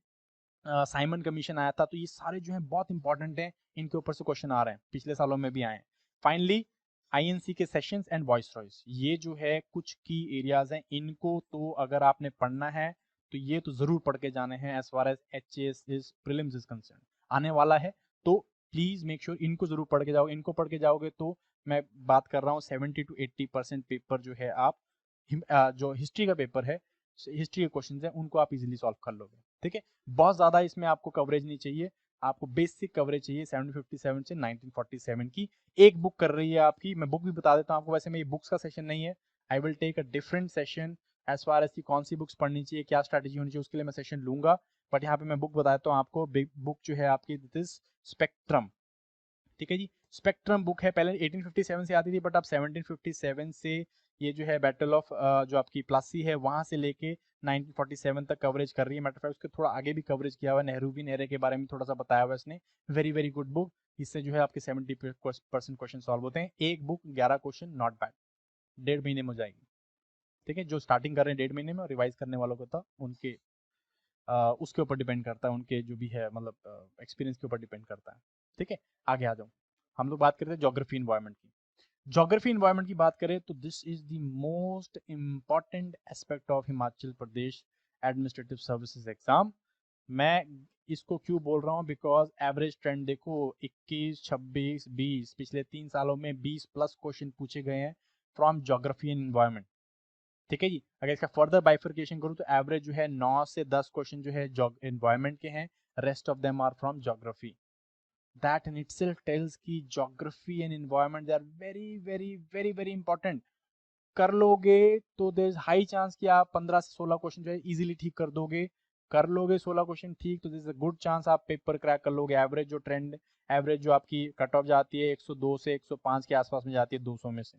साइमन कमीशन आया था। तो ये सारे जो है बहुत इंपॉर्टेंट हैं, इनके ऊपर से क्वेश्चन आ रहे हैं, पिछले सालों में भी आए हैं। फाइनली आईएनसी के सेशंस एंड वॉइस रॉइस, ये जो है कुछ की एरियाज हैं, इनको तो अगर आपने पढ़ना है तो ये तो जरूर पढ़ के जाने हैं as far as HAS is prelims is concern, आने वाला है। तो प्लीज मेक श्योर इनको जरूर पढ़ के जाओगे। इनको पढ़ के जाओगे तो मैं बात कर रहा हूँ 70 to 80% पेपर जो है आप जो हिस्ट्री का पेपर है, हिस्ट्री के क्वेश्चन है उनको आप इजीली सॉल्व कर लोगे, ठीक है। बहुत ज्यादा इसमें आपको कवरेज नहीं चाहिए, आपको बेसिक कवरेज चाहिए 757 से 1947 की। एक बुक कर रही है आपकी, मैं बुक भी बता देता हूँ आपको, वैसे मेरी बुक्स का सेशन नहीं है, I will take a different session as far as की कौन सी बुक्स पढ़नी चाहिए, क्या स्ट्रैटेजी होनी चाहिए, उसके लिए मैं सेशन लूंगा। बट यहाँ पे मैं बुक बता देता हूँ आपको। बुक जो है आपकी दिस इज स्पेक्ट्रम, ठीक है जी। स्पेक्ट्रम बुक है, पहले 1857 से आती थी, बट अब 1757 से ये जो है बैटल ऑफ जो आपकी प्लासी है वहां से लेके 1947 तक कवरेज कर रही है। मैटर ऑफ फैक्ट उसके थोड़ा आगे भी कवरेज किया हुआ है, नेहरूविन एरे के बारे में थोड़ा सा बताया हुआ है इसने। वेरी वेरी गुड बुक, इससे जो है आपके 70% क्वेश्चन सॉल्व होते हैं। एक बुक 11 क्वेश्चन, नॉट बैड, 1.5 महीने में हो जाएगी, ठीक है। जो स्टार्टिंग कर रहे हैं 1.5 महीने में, और रिवाइज करने वालों को था उनके उसके ऊपर डिपेंड करता है, उनके जो भी है मतलब एक्सपीरियंस के ऊपर डिपेंड करता है, ठीक है। आगे आ जाओ, हम लोग बात करते हैं ज्योग्राफी इन्वायरमेंट की। ज्योग्राफी इन्वायरमेंट की बात करें तो this is the most important aspect of Himachal Pradesh administrative services exam. मैं इसको क्यों बोल रहा हूँ, बिकॉज एवरेज ट्रेंड देखो 21, 26, 20, पिछले 3 सालों में 20+ क्वेश्चन पूछे गए हैं फ्रॉम ज्योग्राफी एंड इन्वायरमेंट, ठीक है जी। अगर इसका फर्दर बाइफर्केशन करूँ तो एवरेज जो है 9 से 10 क्वेश्चन जो है एनवायरमेंट के हैं, rest of them are from geography. That in itself tells की geography and environment they are very very very very important. कर लोगे तो देयर इज हाई चांस कि आप 15 से 16 क्वेश्चन जो है इजीली ठीक कर दोगे। कर लोगे 16 क्वेश्चन ठीक तो this is a good chance आप पेपर क्रैक कर लोगे। एवरेज जो ट्रेंड, एवरेज जो आपकी कट ऑफ जाती है 102 से 105 के आसपास में जाती है 200 में से,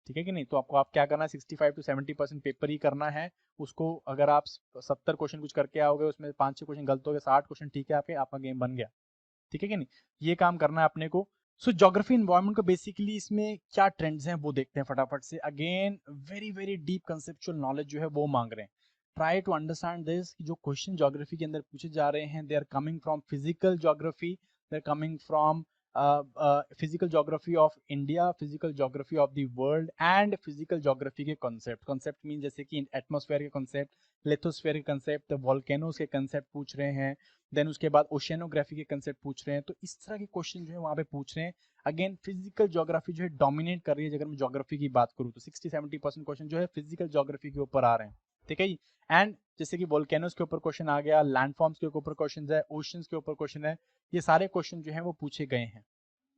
ठीक है कि नहीं। तो आपको आप क्या करना है, 65 to 70% पेपर ही करना है उसको। अगर आप 70 क्वेश्चन कुछ करके आओगे, उसमें 5-6 क्वेश्चन गलत हो गए, 60 क्वेश्चन ठीक है आपके, आपका गेम बन गया, ठीक है कि नहीं। ये काम करना है अपने को। सो ज्योग्राफी इन्वायरमेंट को बेसिकली इसमें क्या ट्रेंड्स हैं वो देखते हैं फटाफट से। Again very very deep conceptual knowledge जो है वो मांग रहे हैं। ट्राई टू अंडरस्टैंड दिस, जो क्वेश्चन ज्योग्राफी के अंदर पूछे जा रहे हैं, they are coming from physical geography, they are coming from physical geography of India, physical geography of the world, and physical geography के कॉन्सेप्ट। कॉन्सेप्ट मीन जैसे कि एटमॉस्फेयर के कॉन्सेप्ट, लिथोस्फेयर के कंसेप्ट, वॉल्केनोज के कंसेप्ट पूछ रहे हैं, then उसके बाद ओशियनोग्राफी के कंसेप्ट पूछ रहे हैं। तो इस तरह के क्वेश्चन जो है वहां पे पूछ रहे हैं। अगेन फिजिकल ज्योग्राफी जो है डोमिनेट कर रही है। अगर मैं ज्योग्राफी की बात करूँ तो 60-70% क्वेश्चन जो है फिजिकल ज्योग्राफी के ऊपर आ रहे हैं, ठीक है जी। एंड जैसे कि वोल्केनोज के ऊपर क्वेश्चन आ गया, लैंडफॉर्म्स के ऊपर क्वेश्चन है, ओशंस के ऊपर क्वेश्चन है, ये सारे क्वेश्चन जो है वो पूछे गए हैं,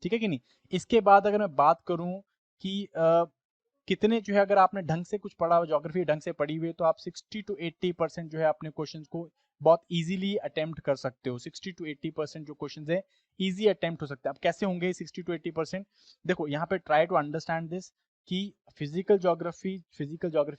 ठीक है कि नहीं। इसके बाद अगर मैं बात करूं कि कितने जो है, अगर आपने ढंग से कुछ पढ़ा, ज्योग्राफी ढंग से पढ़ी हुई, तो आप 60 to 80% जो है अपने क्वेश्चंस को बहुत इजीली अटेम्प्ट कर सकते हो। 60 to 80% जो क्वेश्चंस है इजी अटेम्प्ट हो सकते हैं। अब कैसे होंगे 60 to 80%? देखो यहाँ पे ट्राई टू अंडरस्टैंड दिस कि फिजिकल ज्योग्राफी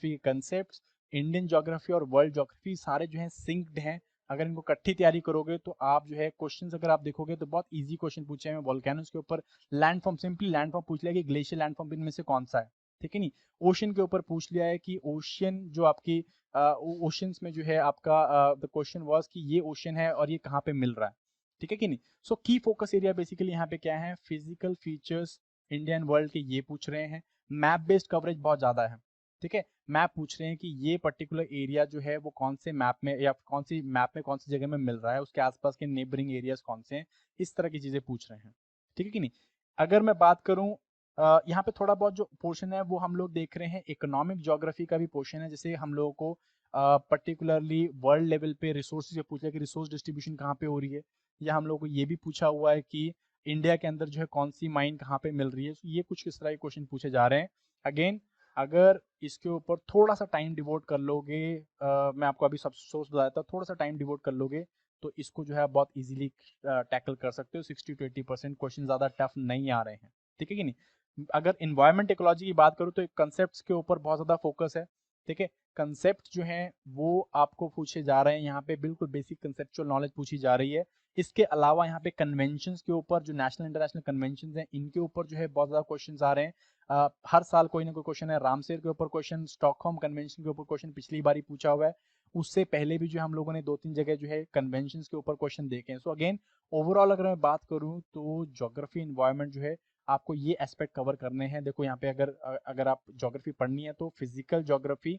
के कंसेप्ट, इंडियन ज्योग्राफी और वर्ल्ड ज्योग्राफी सारे जो है सिंक्ड हैं। अगर इनको इकट्ठी तैयारी करोगे तो आप जो है क्वेश्चंस अगर आप देखोगे तो बहुत इजी क्वेश्चन पूछे हैं वोल्केनोज के ऊपर। लैंडफॉर्म, सिंपली लैंडफॉर्म पूछ लिया कि ग्लेशियर लैंडफॉर्म इनमें से कौन सा है, ठीक है नहीं। ओशन के ऊपर पूछ लिया है कि ओशन जो आपकी ओशंस में जो है आपका द क्वेश्चन वाज कि ये ओशन है और ये कहाँ पे मिल रहा है, ठीक है कि नहीं। सो की फोकस एरिया बेसिकली यहाँ पे क्या है, physical features India and world के ये पूछ रहे हैं। मैप बेस्ड कवरेज बहुत ज्यादा है, ठीक है। मैप पूछ रहे हैं कि ये पर्टिकुलर एरिया जो है वो कौन से मैप में या कौन सी मैप में कौन सी जगह में मिल रहा है, उसके आसपास के नेबरिंग एरियाज कौन से हैं, इस तरह की चीजें पूछ रहे हैं, ठीक है कि नहीं। अगर मैं बात करूं यहाँ पे थोड़ा बहुत जो पोर्शन है वो हम लोग देख रहे हैं, इकोनॉमिक ज्योग्राफी का भी पोर्शन है। जैसे हम लोगों को पर्टिकुलरली वर्ल्ड लेवल पे रिसोर्सेज से पूछा कि रिसोर्स डिस्ट्रीब्यूशन कहाँ पे हो रही है, या हम लोग को ये भी पूछा हुआ है कि इंडिया के अंदर जो है कौन सी माइन कहाँ पे मिल रही है। So, ये कुछ किस तरह के क्वेश्चन पूछे जा रहे हैं। अगेन अगर इसके ऊपर थोड़ा सा टाइम डिवोट कर लोगे, मैं आपको अभी सब सोर्स बताया था, थोड़ा सा टाइम डिवोट कर लोगे तो इसको जो है आप बहुत इजीली टैकल कर सकते हो। 60 to 80% क्वेश्चन ज़्यादा टफ नहीं आ रहे हैं, ठीक है कि नहीं। अगर इन्वायरमेंट इकोलॉजी की बात करूँ तो कंसेप्ट के ऊपर बहुत ज़्यादा फोकस है, ठीक है। कंसेप्ट जो हैं वो आपको पूछे जा रहे हैं, यहाँ पे बिल्कुल बेसिक कंसेप्चुअल नॉलेज पूछी जा रही है। इसके अलावा यहाँ पे कन्वेंशंस के ऊपर, जो नेशनल इंटरनेशनल कन्वेंशंस हैं, इनके ऊपर जो है बहुत ज़्यादा क्वेश्चंस आ रहे हैं। हर साल कोई ना कोई क्वेश्चन है। रामसेर के ऊपर क्वेश्चन, स्टॉकहोम कन्वेंशन के ऊपर क्वेश्चन पिछली बार ही पूछा हुआ है। उससे पहले भी जो है हम लोगों ने 2-3 जगह जो है कन्वेंशंस के ऊपर क्वेश्चन देखे हैं। सो अगेन ओवरऑल अगर मैं बात करूँ तो ज्योग्राफी इन्वायरमेंट जो है आपको ये एस्पेक्ट कवर करने हैं। देखो यहाँ पे अगर आप ज्योग्राफी पढ़नी है तो फिजिकल ज्योग्राफी,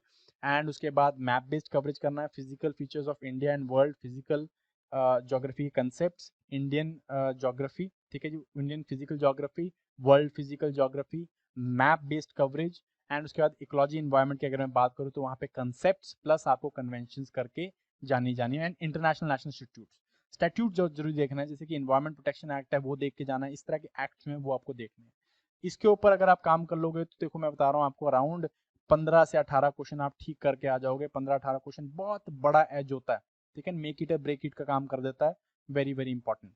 एंड उसके बाद मैप बेस्ड कवरेज करना है। Physical features of India and world, physical geography concepts, Indian geography, ठीक है जी, Indian physical geography, world physical geography, map based coverage, and उसके बाद इकोलॉजी इन्वायरमेंट की अगर मैं बात करूँ तो वहाँ पे कंसेप्ट्स प्लस आपको कन्वेंशंस करके जानी है। एंड इंटरनेशनल नेशनल स्टैट्यूट जो जरूरी देखना है, जैसे कि इन्वायरमेंट प्रोटेक्शन एक्ट है वो देख के जाना है। इस तरह के एक्ट में वो आपको देखने हैं। इसके ऊपर अगर आप काम कर लोगे तो देखो मैं बता रहा हूँ आपको, अराउंड 15 से 18 क्वेश्चन आप ठीक करके आ जाओगे। 15-18 क्वेश्चन बहुत बड़ा एज होता है, ठीक है, मेक इट या ब्रेक इट का काम कर देता है। Very very important.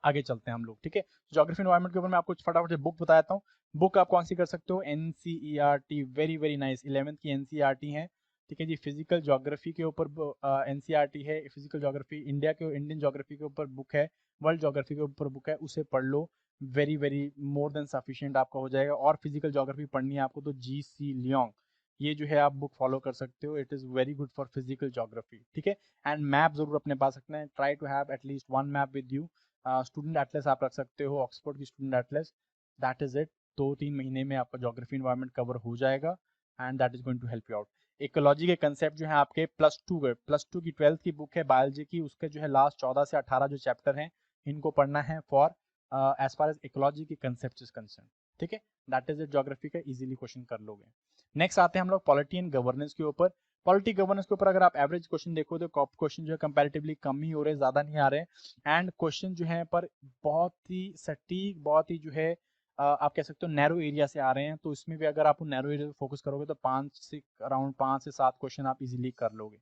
आगे चलते हैं हम लोग, ठीक है। ज्योग्राफी एनवायरनमेंट के ऊपर मैं आपको फटाफट से बुक बताता हूँ। बुक आप कौन सी कर सकते हो, NCERT, very very nice, 11th की एनसीईआरटी है, ठीक है जी। फिजिकल ज्योग्राफी के ऊपर एनसीईआरटी है। फिजिकल ज्योग्राफी इंडिया के, इंडियन ज्योग्राफी के ऊपर बुक है। वर्ल्ड ज्योग्राफी के ऊपर बुक है, उसे पढ़ लो। Very very more than sufficient आपका हो जाएगा। और फिजिकल ज्योग्राफी पढ़नी है आपको तो जी.सी. लियोंग, ये जो है आप बुक फॉलो कर सकते हो। It is very good for physical geography, ठीक है। एंड मैप जरूर अपने पास रखना है। Try to have at least 1 map with you. Student atlas आप रख सकते हो, ऑक्सफोर्ड की student atlas. That is it. 2-3 महीने में आपका ज्योग्राफी इन्वायरमेंट कवर हो जाएगा, and that is going to help you out. Ecology के कंसेप्ट जो है आपके प्लस टू की 12th की बुक है बायोलॉजी की, उसके जो है लास्ट 14 से 18 जो चैप्टर हैं इनको पढ़ना है for as far as ecology के कंसेप्ट इज कंसर्न, ठीक है। That is it. ज्योग्राफी का इजीली क्वेश्चन कर लोगे। नेक्स्ट आते हैं हम लोग पॉलिटी एंड गवर्नेंस के ऊपर। पॉलिटी गवर्नेंस के ऊपर अगर आप एवरेज क्वेश्चन देखो तो क्वेश्चन जो है कंपैरेटिवली कम ही हो रहे हैं, ज्यादा नहीं आ रहे हैं। एंड क्वेश्चन जो है पर बहुत ही सटीक, बहुत ही जो है आप कह सकते हो नैरो एरिया से आ रहे हैं। तो इसमें भी अगर आप नैरो एरिया फोकस करोगे तो अराउंड 5 से 7 क्वेश्चन आप इजीली कर लोगे।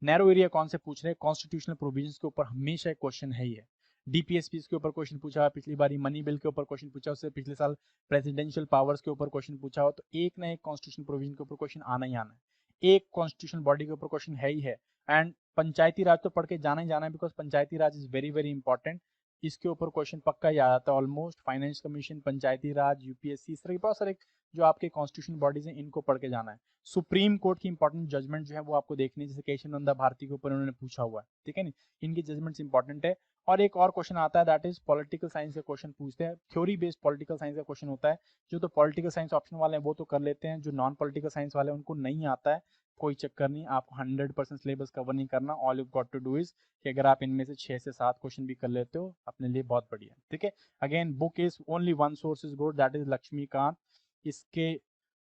नैरो एरिया कौन से पूछ रहे हैं, कॉन्स्टिट्यूशनल प्रोविजंस के ऊपर हमेशा एक क्वेश्चन है ही है। डीपीएसपी के ऊपर क्वेश्चन पूछा है पिछली बारी, मनी बिल के ऊपर क्वेश्चन पूछा, उससे पिछले साल प्रेसिडेंशियल पावर्स के ऊपर क्वेश्चन पूछा हो। तो एक ना एक कॉन्स्टिट्यूशन प्रोविजन के ऊपर क्वेश्चन आना ही आना है। एक कॉन्स्टिट्यूशन बॉडी के ऊपर क्वेश्चन है ही है। एंड पंचायती राज तो पढ़ के जाना ही जाना है, because Panchayati Raj is very very important. इसके ऊपर क्वेश्चन पक्का ही आ जाता है ऑलमोस्ट। फाइनेंस कमीशन, पंचायती राज, यूपीएससी, इस तरह के बहुत सारे जो आपके कॉन्स्टिट्यूशन बॉडीज हैं इनको पढ़ के जाना है। सुप्रीम कोर्ट की इंपॉर्टेंट जजमेंट जो है वो आपको देखनी है, जैसे केशवानंदा भारती के ऊपर उन्होंने पूछा हुआ है, ठीक है नहीं, इनकी जजमेंट्स इंपॉर्टेंट है। और एक और क्वेश्चन आता है दैट इज पॉलिटिकल साइंस का क्वेश्चन पूछते हैं, थ्योरी बेस्ड पॉलिटिकल साइंस का क्वेश्चन होता है। जो तो पॉलिटिकल साइंस ऑप्शन वाले हैं वो तो कर लेते हैं, जो नॉन पॉलिटिकल साइंस वाले हैं उनको नहीं आता है, कोई चक्कर नहीं, आपको 100% सिलेबस कवर नहीं करना। All you got to do is कि अगर आप इनमें से 6 से 7 क्वेश्चन भी कर लेते हो अपने लिए बहुत बढ़िया, ठीक है। Again book is only one source is good, that is Laxmikanth. इसके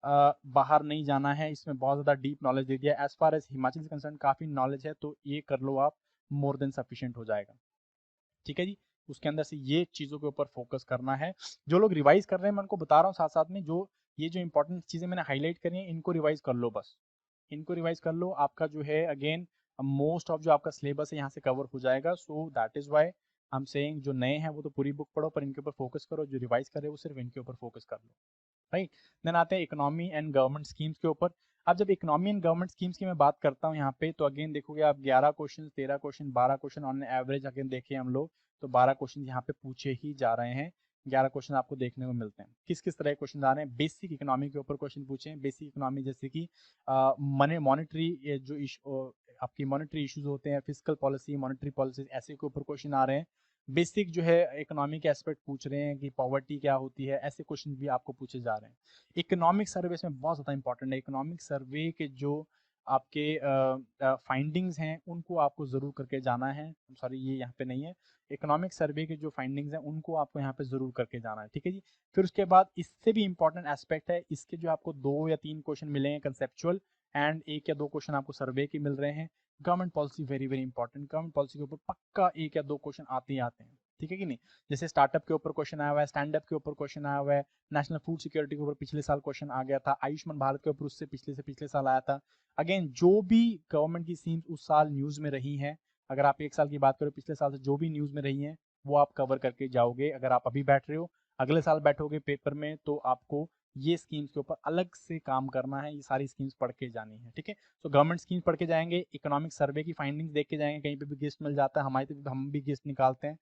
बाहर नहीं जाना है, इसमें बहुत ज़्यादा डीप नॉलेज दे दिया। एज फार एज हिमाचल से कंसर्न काफ़ी नॉलेज है, तो ये कर लो आप, मोर देन सफिशिएंट हो जाएगा, ठीक है जी। उसके अंदर से ये चीज़ों के ऊपर फोकस करना है। जो लोग रिवाइज कर रहे हैं मैं उनको बता रहा हूँ साथ साथ में, जो ये जो इंपॉर्टेंट चीज़ें मैंने हाईलाइट करी हैं इनको रिवाइज कर लो, बस इनको रिवाइज कर लो। आपका जो है अगेन मोस्ट ऑफ जो आपका सिलेबस है यहाँ से कवर हो जाएगा। So that is why I am saying जो नए हैं वो तो पूरी बुक पढ़ो, पर इनके ऊपर फोकस करो। जो रिवाइज कर रहे हो वो सिर्फ इनके ऊपर फोकस कर लो, राइट। देन आते हैं इकोनॉमी एंड गवर्नमेंट स्कीम्स के ऊपर। अब जब इकोनॉमी एंड गवर्नमेंट स्कीम्स की मैं बात करता हूँ यहाँ पे, तो अगेन देखोगे आप 11 question, 13 question, 12 question on average again देखें हम लोग तो 12 क्वेश्चन यहाँ पे पूछे ही जा रहे हैं। 11 क्वेश्चन आपको देखने को मिलते हैं। किस किस तरह के क्वेश्चन आ रहे हैं, बेसिक इकोनॉमी के ऊपर क्वेश्चन पूछे हैं। बेसिक इकोनॉमी जैसे कि मनी, मॉनेटरी, जो आपकी मॉनेटरी इश्यूज होते हैं, फिजिकल पॉलिसी, मॉनेटरी पॉलिसी, ऐसे के ऊपर क्वेश्चन आ रहे हैं। बेसिक जो है इकोनॉमिक एस्पेक्ट पूछ रहे हैं कि पॉवर्टी क्या होती है, ऐसे क्वेश्चन भी आपको पूछे जा रहे हैं। इकोनॉमिक सर्वे में बहुत ज़्यादा इंपॉर्टेंट है। इकोनॉमिक सर्वे के जो आपके फाइंडिंग्स हैं उनको आपको ज़रूर करके जाना है। सॉरी ये यहाँ पे नहीं है। इकोनॉमिक सर्वे के जो फाइंडिंग्स हैं उनको आपको यहाँ पे ज़रूर करके जाना है, ठीक है जी। फिर उसके बाद इससे भी इंपॉर्टेंट एस्पेक्ट है, इसके जो आपको 2 या 3 क्वेश्चन मिलेंगे कंसेप्चुअल, एंड एक या दो क्वेश्चन आपको सर्वे के मिल रहे हैं। Government policy very very important, government policy के ऊपर पक्का एक या दो क्वेश्चन आते ही आते हैं, ठीक है कि नहीं। जैसे स्टार्टअप के ऊपर क्वेश्चन आया हुआ है, स्टैंड अप के ऊपर क्वेश्चन आया हुआ है, नेशनल फूड सिक्योरिटी के ऊपर पिछले साल क्वेश्चन आ गया था, आयुष्मान भारत के ऊपर उससे पिछले साल आया था। अगेन जो भी गवर्नमेंट की स्कीम्स उस साल न्यूज में रही हैं, अगर आप एक साल की बात करो, पिछले साल से जो भी न्यूज में रही हैं वो आप कवर करके जाओगे। अगर आप अभी बैठ रहे हो, अगले साल बैठोगे पेपर में, तो आपको ये स्कीम्स के ऊपर अलग से काम करना है, ये सारी स्कीम्स पढ़ के जानी है, ठीक है। तो गवर्नमेंट स्कीम्स पढ़ के जाएंगे, इकोनॉमिक सर्वे की फाइंडिंग्स देख के जाएंगे, कहीं पे भी गिस्ट मिल जाता है, हमारे तो हम भी गिस्ट निकालते हैं,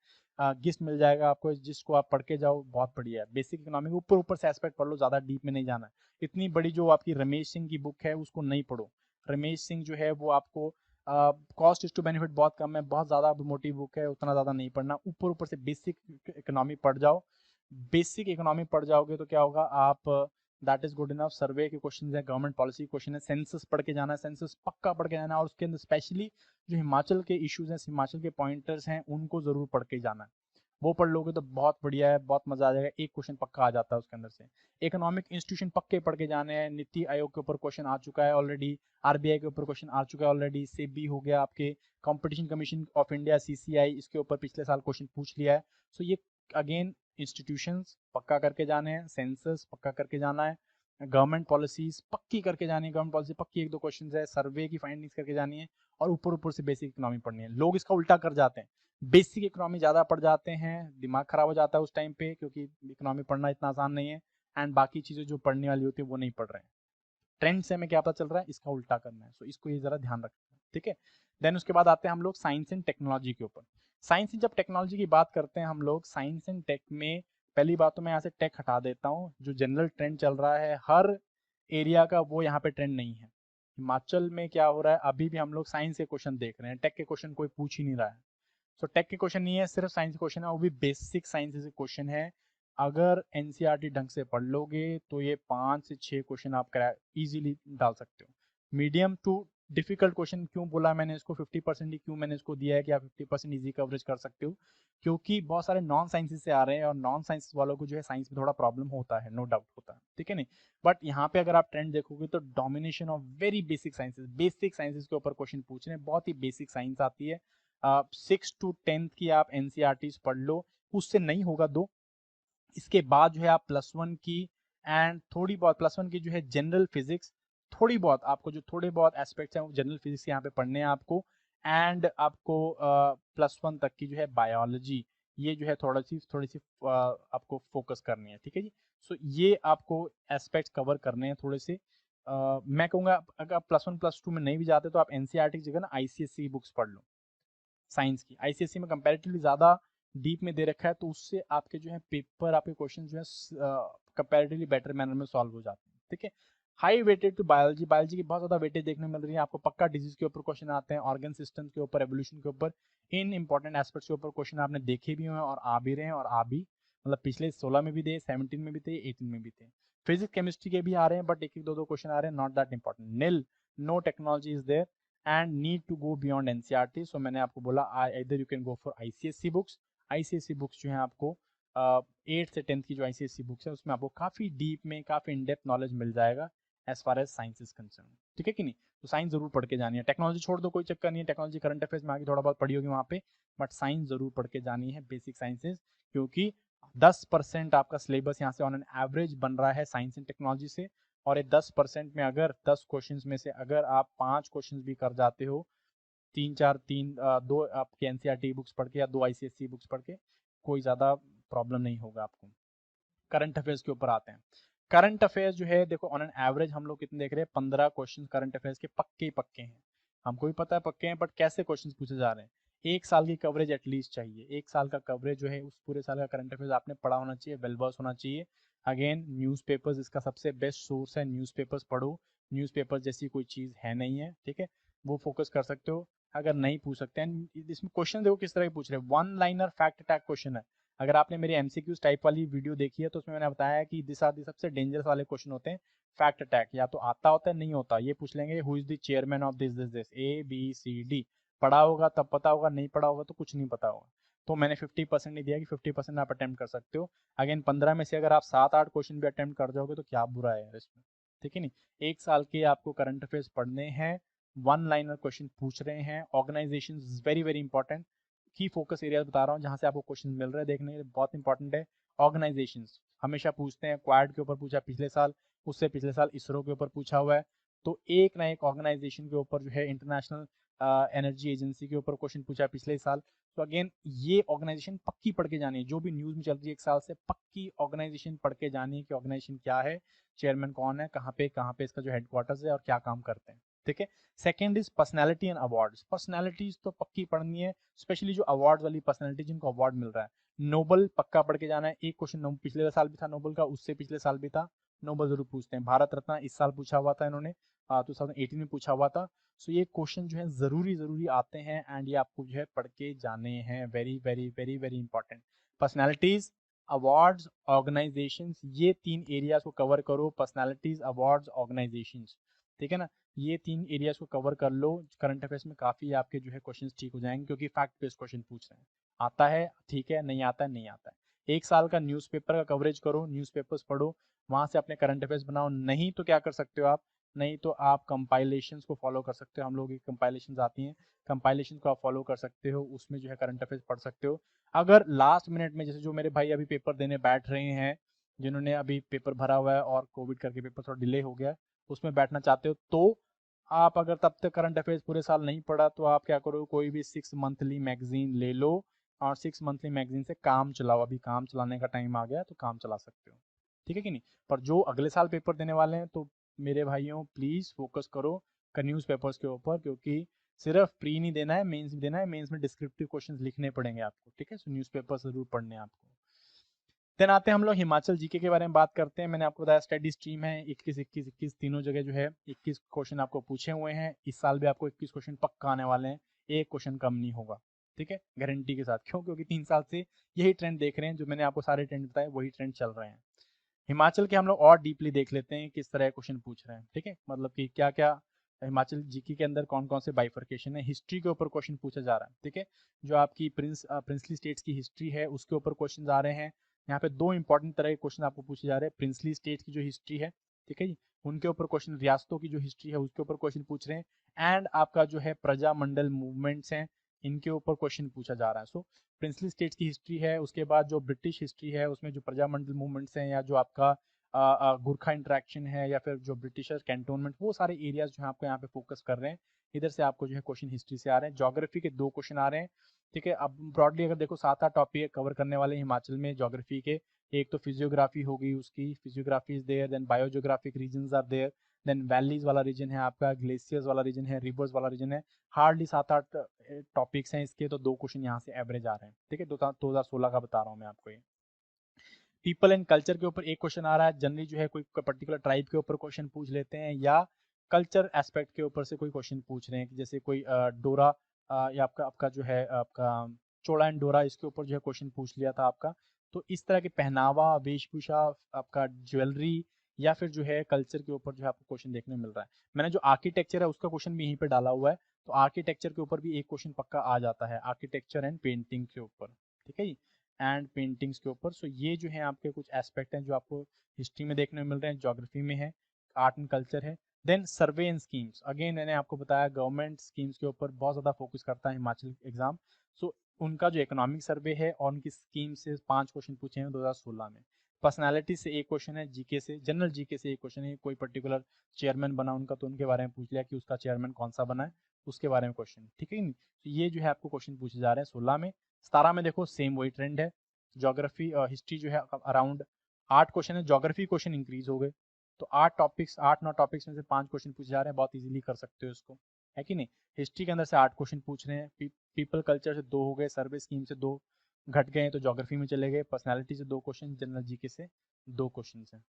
गिस्ट मिल जाएगा आपको, जिसको आप पढ़ के जाओ बहुत बढ़िया है। बेसिक इकोनॉमिक ऊपर ऊपर से एस्पेक्ट पढ़ लो, ज्यादा डीप में नहीं जाना है। इतनी बड़ी जो आपकी रमेश सिंह की बुक है उसको नहीं पढ़ो। रमेश सिंह जो है वो आपको कॉस्ट इज टू बेनिफिट बहुत कम है, बहुत ज्यादा मोटी बुक है, उतना ज्यादा नहीं पढ़ना, ऊपर ऊपर से बेसिक इकोनॉमी पढ़ जाओ। बेसिक इकोनॉमी पढ़ जाओगे तो क्या होगा, आप दैट इज गुड इनफ। सर्वे के क्वेश्चन है, गवर्नमेंट पॉलिसी क्वेश्चन है, सेंसस पढ़ के जाना है, सेंसस पक्का पढ़ के जाना है, और उसके अंदर स्पेशली जो हिमाचल के इश्यूज हैं, हिमाचल के पॉइंटर्स हैं, उनको जरूर पढ़ के जाना है। वो पढ़ लोगे तो बहुत बढ़िया है, बहुत मजा आ जाएगा, एक क्वेश्चन पक्का आ जाता है उसके अंदर से। इकोनॉमिक इंस्टीट्यूशन पक्के पढ़ के जाने हैं, नीति आयोग के ऊपर क्वेश्चन आ चुका है ऑलरेडी, आरबीआई के ऊपर क्वेश्चन आ चुका है ऑलरेडी, सेबी हो गया, आपके competition commission of India CCI, इसके ऊपर पिछले साल क्वेश्चन पूछ लिया है। सो ये अगेन इंस्टीट्यूशंस पक्का करके जाने हैं, सेंसस पक्का करके जाना है, गवर्नमेंट पॉलिसीज पक्की करके जानी है, गवर्नमेंट पॉलिसी पक्की एक दो क्वेश्चन है, सर्वे की फाइंडिंग्स करके जानी है, और ऊपर ऊपर से बेसिक इकोनॉमी पढ़नी है। लोग इसका उल्टा कर जाते हैं, बेसिक इकोनॉमी ज्यादा पढ़ जाते हैं, दिमाग खराब हो जाता है उस टाइम पे, क्योंकि इकोनॉमी पढ़ना इतना आसान नहीं है, एंड बाकी चीजें जो पढ़ने वाली होती है वो नहीं पढ़ रहे हैं। ट्रेंड से हमें क्या पता चल रहा है, इसका उल्टा करना है, सो इसको ये जरा ध्यान रखना है, ठीक है। देन उसके बाद आते हैं हम लोग साइंस एंड टेक्नोलॉजी के ऊपर। साइंस जब टेक्नोलॉजी की बात करते हैं हम लोग, साइंस एंड टेक में पहली बात तो मैं यहाँ से टेक हटा देता हूँ, जो जनरल ट्रेंड चल रहा है हर एरिया का, वो यहाँ पे ट्रेंड नहीं है। हिमाचल में क्या हो रहा है, अभी भी हम लोग साइंस के क्वेश्चन देख रहे हैं, टेक के क्वेश्चन कोई पूछ ही नहीं रहा है। सो टेक के क्वेश्चन नहीं है, सिर्फ साइंस के क्वेश्चन है, वो भी बेसिक साइंस के क्वेश्चन है। अगर एनसीईआरटी ढंग से पढ़ लोगे तो ये 5 से 6 क्वेश्चन आप इजीली डाल सकते हो। मीडियम टू डिफिकल्ट क्वेश्चन क्यों बोला मैंने इसको, 50% ही क्यों मैंने इसको दिया है कि आप 50% इजी कवरेज कर सकते हो, क्योंकि बहुत सारे नॉन साइंसेस से आ रहे हैं, और नॉन साइंस वालों को जो है साइंस में थोड़ा प्रॉब्लम होता है, नो डाउट होता है, ठीक है नहीं। बट यहाँ पे अगर आप ट्रेंड देखोगे तो domination of very basic sciences के ऊपर क्वेश्चन पूछ रहे हैं, बहुत ही बेसिक साइंस आती है। 6 to 10 की आप एनसीईआरटी पढ़ लो, उससे नहीं होगा दो। इसके बाद जो है आप +1 की एंड थोड़ी बहुत +1 की जो है जनरल फिजिक्स, थोड़ी बहुत आपको जो थोड़े बहुत एस्पेक्ट्स हैं वो जनरल फिजिक्स यहाँ पे पढ़ने हैं आपको, एंड आपको +1 तक की जो है बायोलॉजी, ये जो है थोड़ी सी आपको फोकस करनी है, ठीक है जी। सो ये आपको एस्पेक्ट्स कवर करने हैं थोड़े से। मैं कहूँगा अगर आप +1 +2 में नहीं भी जाते तो आप एनसीईआरटी की जगह ना आईसीएसई बुक्स पढ़ लो। साइंस की आईसीएसई में कंपैरेटिवली ज़्यादा डीप में दे रखा है, तो उससे आपके जो है पेपर, आपके क्वेश्चन जो है कंपैरेटिवली बेटर मैनर में सॉल्व हो जाते हैं, ठीक है। High weighted to biology, biology की बहुत ज़्यादा वेटेज देखने मिल रही है आपको, पक्का डिजीज के ऊपर क्वेश्चन आते हैं, ऑर्गन सिस्टम के ऊपर, एवोल्यूशन के ऊपर, इन इंपॉर्टेंट एस्पेक्ट्स के ऊपर क्वेश्चन आपने देखे भी हैं और आ भी रहे हैं, और आ भी मतलब पिछले 16 में भी थे, 17 में भी थे, 18 में भी थे। फिजिक्स केमिस्ट्री के भी आ रहे हैं, बट एक एक दो दो क्वेश्चन आ रहे हैं, not that important, nil, no technology is there and need to go beyond NCERT. So मैंने आपको बोला इधर you can go for ICSE books. ICSE books जो है आपको 8 से 10 की जो आईसीएसई बुक्स है उसमें आपको काफ़ी डीप में, काफ़ी इन डेप्थ नॉलेज मिल जाएगा as far as science is concern, ठीक है कि नहीं। तो साइंस जरूर पढ़ के जानी है, टेक्नोलॉजी छोड़ दो कोई चक्कर नहीं है, टेक्नोलॉजी करंट अफेयर्स में आगे थोड़ा बहुत पढ़ी होगी वहाँ पे, बट साइंस जरूर पढ़ के जानी है, बेसिक साइंसेज, क्योंकि 10% आपका सिलेबस यहाँ से ऑन एन एवरेज बन रहा है साइंस एंड टेक्नोलॉजी से, और ये 10% में अगर 10 क्वेश्चन में से अगर आप 5 क्वेश्चन भी कर जाते हो, दो आपके एनसीईआरटी बुक्स पढ़ के या 2 आईसीएसई बुक्स पढ़ के, कोई ज़्यादा प्रॉब्लम नहीं होगा आपको। करंट अफेयर्स के ऊपर आते हैं। करंट अफेयर्स जो है देखो, ऑन एन एवरेज हम लोग कितने देख रहे हैं, 15 क्वेश्चन करंट अफेयर्स के पक्के ही पक्के हैं, हमको भी पता है पक्के हैं, बट कैसे क्वेश्चन पूछे जा रहे हैं। एक साल की कवरेज एटलीस्ट चाहिए, एक साल का कवरेज जो है, उस पूरे साल का करंट अफेयर्स आपने पढ़ा होना चाहिए, वेल वर्स होना चाहिए। अगेन न्यूज़पेपर्स इसका सबसे बेस्ट सोर्स है, न्यूज़पेपर्स पढ़ो, न्यूज़पेपर्स जैसी कोई चीज़ है नहीं है, ठीक है, वो फोकस कर सकते हो। अगर नहीं पूछ सकते हैं, इसमें क्वेश्चन देखो किस तरह के पूछ रहे हैं, one liner fact attack question है। अगर आपने मेरी एमसीक्यूज टाइप वाली वीडियो देखी है तो उसमें मैंने बताया कि दिस आर दी सबसे डेंजरस वाले क्वेश्चन होते हैं। फैक्ट अटैक या तो आता होता है, नहीं होता, ये पूछ लेंगे who is the chairman of this ABCD, पढ़ा होगा तब पता होगा, नहीं पढ़ा होगा तो कुछ नहीं पता होगा। तो मैंने 50% नहीं दिया कि 50% आप अटेम्प्ट कर सकते हो। अगेन 15 में से अगर आप 7-8 क्वेश्चन भी अटेम्प्ट कर जाओगे तो क्या बुरा है इसमें, ठीक है नहीं। एक साल के आपको करंट अफेयर्स पढ़ने हैं, वन लाइनर क्वेश्चन पूछ रहे हैं। ऑर्गेनाइजेशन वेरी वेरी इंपॉर्टेंट, की फोकस एरिया बता रहा हूँ जहाँ से आपको क्वेश्चन मिल रहे हैं देखने के लिए, बहुत इंपॉर्टेंट है। ऑर्गेनाइजेशन हमेशा पूछते हैं, क्वाड के ऊपर पूछा पिछले साल, उससे पिछले साल इसरो के ऊपर पूछा हुआ है। तो एक ना एक ऑर्गेनाइजेशन के ऊपर जो है, इंटरनेशनल एनर्जी एजेंसी के ऊपर क्वेश्चन पूछा पिछले साल। तो अगेन ये ऑर्गेनाइजेशन पक्की पढ़ के जानी है, जो भी न्यूज में चल रही है एक साल से, पक्की ऑर्गेनाइजेशन पढ़ के जानी है कि ऑर्गेनाइजेशन क्या है, चेयरमैन कौन है, कहाँ पे इसका जो हेडक्वार्टर्स है और क्या काम करते हैं। ठीक है। Second is personality and awards. Personalities तो पक्की पढ़नी है, स्पेशली जो अवार्ड वाली पर्सनैलिटी जिनको अवार्ड मिल रहा है। नोबल पक्का पढ़ के जाना है, एक क्वेश्चन पिछले साल भी था नोबल का, उससे पिछले साल भी था। नोबल जरूर पूछते हैं। भारत रत्न इस साल पूछा हुआ था इन्होंने, 2018 में पूछा हुआ था। सो ये क्वेश्चन जो है जरूरी जरूरी आते हैं एंड ये आपको जो है पढ़ के जाने हैं। Very very very very important. Personalities, awards, organisations, ये तीन एरियाज को कवर करो। पर्सनैलिटीज, अवार्ड्स, ऑर्गेनाइजेशंस, ठीक है ना। ये तीन एरियाज को कवर कर लो, करंट अफेयर्स में काफी आपके जो है क्वेश्चंस ठीक हो जाएंगे, क्योंकि फैक्ट बेस्ड क्वेश्चन पूछ रहे हैं। आता है ठीक है, नहीं आता है नहीं आता है। एक साल का न्यूज़पेपर का कवरेज करो, न्यूज़पेपर्स पढ़ो, वहां से अपने करंट अफेयर्स बनाओ। नहीं तो क्या कर सकते हो आप, नहीं तो आप कंपाइलेशंस को फॉलो कर सकते हो। हम लोग की कंपाइलेशंस आती हैं, कंपाइलेशन को आप फॉलो कर सकते हो, उसमें जो है करंट अफेयर्स पढ़ सकते हो। अगर लास्ट मिनट में, जैसे जो मेरे भाई अभी पेपर देने बैठ रहे हैं, जिन्होंने अभी पेपर भरा हुआ है और कोविड करके पेपर थोड़ा डिले हो गया, उसमें बैठना चाहते हो, तो आप अगर तब तक करंट अफेयर्स पूरे साल नहीं पढ़ा, तो आप क्या करो, कोई भी 6 मंथली मैगजीन ले लो और 6 मंथली मैगजीन से काम चलाओ। अभी काम चलाने का टाइम आ गया तो काम चला सकते हो, ठीक है कि नहीं। पर जो अगले साल पेपर देने वाले हैं, तो मेरे भाइयों प्लीज फोकस करो न्यूज पेपर्स के ऊपर, क्योंकि सिर्फ प्री नहीं देना है, मेंस भी देना है। मेंस में डिस्क्रिप्टिव क्वेश्चंस लिखने पड़ेंगे आपको, ठीक है। सो न्यूज पेपर जरूर पढ़ने हैं आपको। देन आते हैं हम लोग हिमाचल जीके के बारे में बात करते हैं। मैंने आपको बताया स्टडी स्ट्रीम है, 21 21 21 तीनों जगह जो है 21 क्वेश्चन आपको पूछे हुए हैं। इस साल भी आपको 21 क्वेश्चन पक्का आने वाले हैं, एक क्वेश्चन कम नहीं होगा, ठीक है, गारंटी के साथ। क्यों? क्योंकि 3 साल से यही ट्रेंड देख रहे हैं, जो मैंने आपको सारे ट्रेंड बताए वही ट्रेंड चल रहे हैं। हिमाचल के हम लोग और डीपली देख लेते हैं किस तरह क्वेश्चन पूछ रहे हैं, ठीक है। मतलब कि क्या क्या हिमाचल जीके के अंदर कौन कौन से बाइफर्केशन है। हिस्ट्री के ऊपर क्वेश्चन पूछा जा रहा है, ठीक है। जो आपकी प्रिंसली स्टेट्स की हिस्ट्री है उसके ऊपर क्वेश्चन आ रहे हैं। यहाँ पे दो इंपॉर्टेंट तरह के क्वेश्चन आपको पूछे जा रहे हैं। प्रिंसली स्टेट की जो हिस्ट्री है, ठीक है जी, उनके ऊपर क्वेश्चन, रियासतों की जो हिस्ट्री है उसके ऊपर क्वेश्चन पूछ रहे हैं। एंड आपका जो है प्रजामंडल मूवमेंट्स हैं, इनके ऊपर क्वेश्चन पूछा जा रहा है। सो प्रिंसली स्टेट्स की हिस्ट्री है, उसके बाद जो ब्रिटिश हिस्ट्री है उसमें जो प्रजामंडल मूवमेंट्स हैं, या जो आपका गुरखा इंटरेक्शन है, या फिर जो ब्रिटिशर कैंटोनमेंट, वो सारे एरियाज जो है आपको यहाँ पे फोकस कर रहे हैं। इधर से आपको जो है क्वेश्चन हिस्ट्री से आ रहे हैं। ज्योग्राफी के 2 क्वेश्चन आ रहे हैं, ठीक है। अब ब्रॉडली अगर देखो 7 8 टॉपिक कवर करने वाले हिमाचल में ज्योग्राफी के। एक तो फिजियोग्राफी होगी, उसकी physiography is there, then biogeographic region are there, then valleys वाला रीजन है आपका, ग्लेशियर्स वाला रीजन है, रिवर्स वाला रीजन है। हार्डली 7 8 टॉपिक्स हैं इसके, तो 2 क्वेश्चन यहाँ से एवरेज आ रहे हैं, ठीक है। 2016 का बता रहा हूँ मैं आपको ये। पीपल एंड कल्चर के ऊपर एक क्वेश्चन आ रहा है। जनरली जो है कोई पर्टिकुलर ट्राइब के ऊपर क्वेश्चन पूछ लेते हैं, या कल्चर एस्पेक्ट के ऊपर से कोई क्वेश्चन पूछ रहे हैं, कि जैसे कोई डोरा, या आपका आपका जो है आपका चोला एंड डोरा, इसके ऊपर जो है क्वेश्चन पूछ लिया था आपका। तो इस तरह के पहनावा, वेशभूषा, आपका ज्वेलरी, या फिर जो है कल्चर के ऊपर जो है आपको क्वेश्चन देखने को मिल रहा है। मैंने जो आर्किटेक्चर है उसका क्वेश्चन भी यहीं पे डाला हुआ है, तो आर्किटेक्चर के ऊपर भी एक क्वेश्चन पक्का आ जाता है, आर्किटेक्चर एंड पेंटिंग के ऊपर, ठीक है जी, एंड पेंटिंग्स के ऊपर। सो ये जो है आपके कुछ एस्पेक्ट हैं जो आपको हिस्ट्री में देखने को मिल रहे हैं, ज्योग्राफी में है, आर्ट एंड कल्चर है। Then survey and schemes, again मैंने आपको बताया गवर्नमेंट स्कीम्स के ऊपर बहुत ज़्यादा फोकस करता है हिमाचल एग्जाम। सो उनका जो इकोनॉमिक सर्वे है और उनकी स्कीम से 5 क्वेश्चन पूछे हैं 2016 में। पर्सनालिटी से एक क्वेश्चन है, जीके से, जनरल जीके से एक क्वेश्चन है, कोई पर्टिकुलर चेयरमैन बना उनका, तो उनके बारे में पूछ लिया कि उसका चेयरमैन कौन सा बना है, उसके बारे में क्वेश्चन, ठीक है। तो ये जो है आपको क्वेश्चन पूछे जा रहे हैं 16 में। 17 में देखो सेम वही ट्रेंड है। ज्योग्राफी हिस्ट्री जो है अराउंड 8 क्वेश्चन है, ज्योग्राफी क्वेश्चन इंक्रीज हो गए, तो 8 टॉपिक्स, 8 9 टॉपिक्स में से 5 क्वेश्चन पूछे जा रहे हैं, बहुत इजीली कर सकते हो इसको, है कि नहीं। हिस्ट्री के अंदर से 8 क्वेश्चन पूछ रहे हैं, पीपल कल्चर से 2 हो गए, सर्वे स्कीम से 2 घट गए, तो ज्योग्राफी में चले गए। पर्सनैलिटी से 2 क्वेश्चन, जनरल जीके से 2 क्वेश्चन है।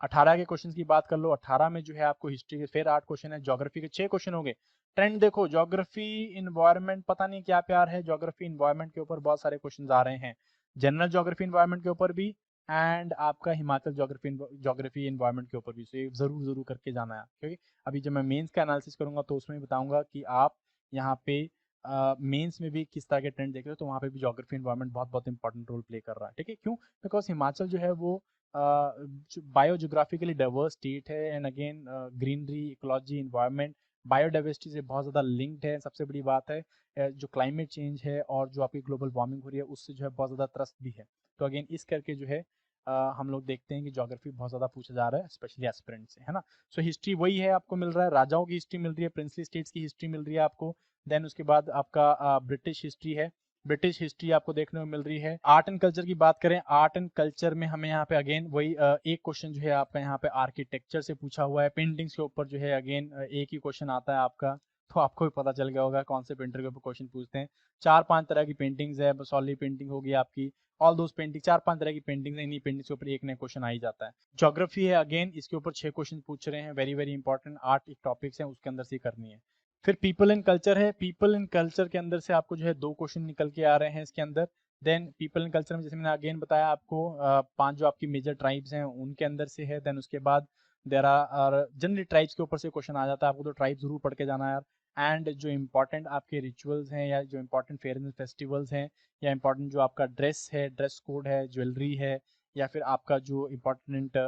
18 के क्वेश्चन की बात कर लो, 18 में जो है आपको हिस्ट्री के फिर 8 क्वेश्चन है, ज्योग्राफी के 6 क्वेश्चन हो गए। ट्रेंड देखो, ज्योग्राफी इन्वायरमेंट, पता नहीं क्या प्यार है, ज्योग्राफी इन्वायरमेंट के ऊपर बहुत सारे क्वेश्चन आ रहे हैं, जनरल ज्योग्राफी इन्वायरमेंट के ऊपर भी, एंड आपका हिमाचल ज्योग्राफी इन्वायरमेंट के ऊपर भी। तो ये जरूर जरूर करके जाना है, क्योंकि अभी जब मैं मेंस का एनालिसिस करूंगा तो उसमें बताऊंगा कि आप यहाँ पे मेंस में भी किस तरह के ट्रेंड देख रहे हो, तो वहाँ पे भी ज्योग्राफी इन्वायरमेंट बहुत बहुत इंपॉर्टेंट रोल प्ले कर रहा है, ठीक है। क्यों? बिकॉज हिमाचल जो है वो बायोजियोग्राफिकली डाइवर्स स्टेट है, and again greenery, ecology, environment, biodiversity से बहुत ज़्यादा लिंक्ड है। सबसे बड़ी बात है जो क्लाइमेट चेंज है और जो आपकी ग्लोबल वार्मिंग हो रही है उससे जो है बहुत ज़्यादा त्रस्त भी है। तो अगेन इस करके जो है हम लोग देखते हैं कि ज्योग्राफी बहुत ज़्यादा पूछा जा रहा है, स्पेशली एस्पिरेंट से, है ना। सो हिस्ट्री वही है, आपको मिल रहा है, राजाओं की हिस्ट्री मिल रही है, प्रिंसली स्टेट्स की हिस्ट्री मिल रही है आपको। देन उसके बाद आपका ब्रिटिश हिस्ट्री है, ब्रिटिश हिस्ट्री आपको देखने को मिल रही है। आर्ट एंड कल्चर की बात करें, आर्ट एंड कल्चर में हमें यहाँ पे अगेन वही एक क्वेश्चन जो है आपका यहाँ पे आर्किटेक्चर से पूछा हुआ है। पेंटिंग्स के ऊपर जो है अगेन एक ही क्वेश्चन आता है आपका, तो आपको भी पता चल गया होगा कौन से पेंटर के ऊपर क्वेश्चन पूछते हैं। 4-5 तरह की पेंटिंग्स है, सॉली पेंटिंग होगी आपकी, ऑल दोस पेंटिंग, 4-5 तरह की पेंटिंग्स है, इन्हीं पेंटिंग्स के ऊपर एक नया क्वेश्चन आ ही जाता है। ज्योग्राफी है अगेन, इसके ऊपर 6 क्वेश्चन पूछ रहे हैं, वेरी वेरी इंपॉर्टेंट 8 एक टॉपिक्स हैं उसके अंदर से करनी है। फिर पीपल एंड कल्चर है, पीपल एंड कल्चर के अंदर से आपको जो है 2 क्वेश्चन निकल के आ रहे हैं इसके अंदर। देन पीपल एंड कल्चर में जैसे मैंने अगेन बताया आपको 5 जो आपकी मेजर ट्राइब्स हैं उनके अंदर से है। देन उसके बाद देर आर जनरली ट्राइब्स के ऊपर से क्वेश्चन आ जाता है, आपको तो ट्राइब जरूर पढ़ के जाना है यार। एंड जो इंपॉर्टेंट आपके रिचुअल्स हैं या जो इंपॉर्टेंट फेयर एंड फेस्टिवल्स हैं या इंपॉर्टेंट जो आपका ड्रेस है, ड्रेस कोड है, ज्वेलरी है, या फिर आपका जो इम्पोर्टेंट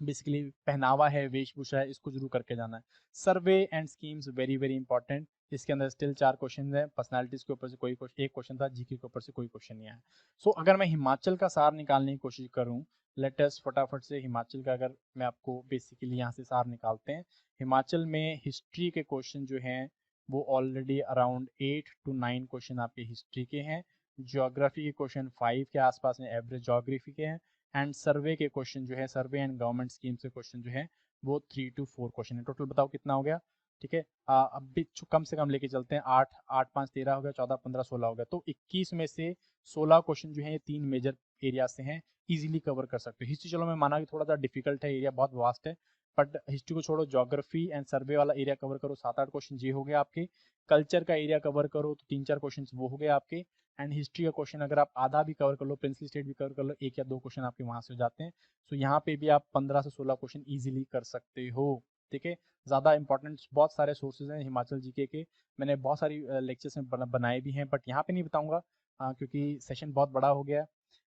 बेसिकली पहनावा है, वेशभूषा है, इसको जरूर करके जाना है। सर्वे and schemes very very important, इसके अंदर स्टिल 4 क्वेश्चन है। पर्सनालिटीज के ऊपर से कोई एक क्वेश्चन था, जीके के ऊपर से कोई क्वेश्चन नहीं आया। सो अगर मैं हिमाचल का सार निकालने की कोशिश करूं, लेटेस्ट फटाफट से हिमाचल का अगर मैं आपको बेसिकली यहाँ से सार निकालते हैं। हिमाचल में हिस्ट्री के क्वेश्चन जो हैं वो ऑलरेडी अराउंड 8 to 9 क्वेश्चन आपके हिस्ट्री के हैं। ज्योग्राफी के क्वेश्चन 5 के आसपास में एवरेज ज्योग्राफी के हैं। एंड सर्वे के क्वेश्चन जो है, सर्वे एंड गवर्नमेंट स्कीम से क्वेश्चन जो है वो 3 to 4 क्वेश्चन है। टोटल बताओ कितना हो गया, ठीक है। अब भी कम से कम लेके चलते हैं, 8 8 5 13 हो गया, 14 15 16 हो गया। तो 21 में से 16 क्वेश्चन जो है ये 3 मेजर एरिया से हैं, इजीली कवर कर सकते हो। हिस्ट्री चलो मैं माना कि थोड़ा सा डिफिकल्ट है, एरिया बहुत वास्ट है, बट हिस्ट्री को छोड़ो, ज्योग्राफी एंड सर्वे वाला एरिया कवर करो, 7-8 क्वेश्चन ये हो गए आपके। कल्चर का एरिया कवर करो तो 3-4 क्वेश्चन वो हो गए आपके। एंड हिस्ट्री का क्वेश्चन अगर आप आधा भी कवर कर लो, प्रिंसली स्टेट भी कवर कर लो, 1 या 2 क्वेश्चन आपके वहां से हो जाते हैं। सो यहाँ पे भी आप 15 से 16 क्वेश्चन इजीली कर सकते हो, ठीक है। ज़्यादा इंपॉर्टेंट बहुत सारे सोर्सेज हैं हिमाचल जीके के, मैंने बहुत सारी लेक्चर्स में बनाए भी हैं, बट यहाँ पे नहीं बताऊँगा क्योंकि सेशन बहुत बड़ा हो गया है।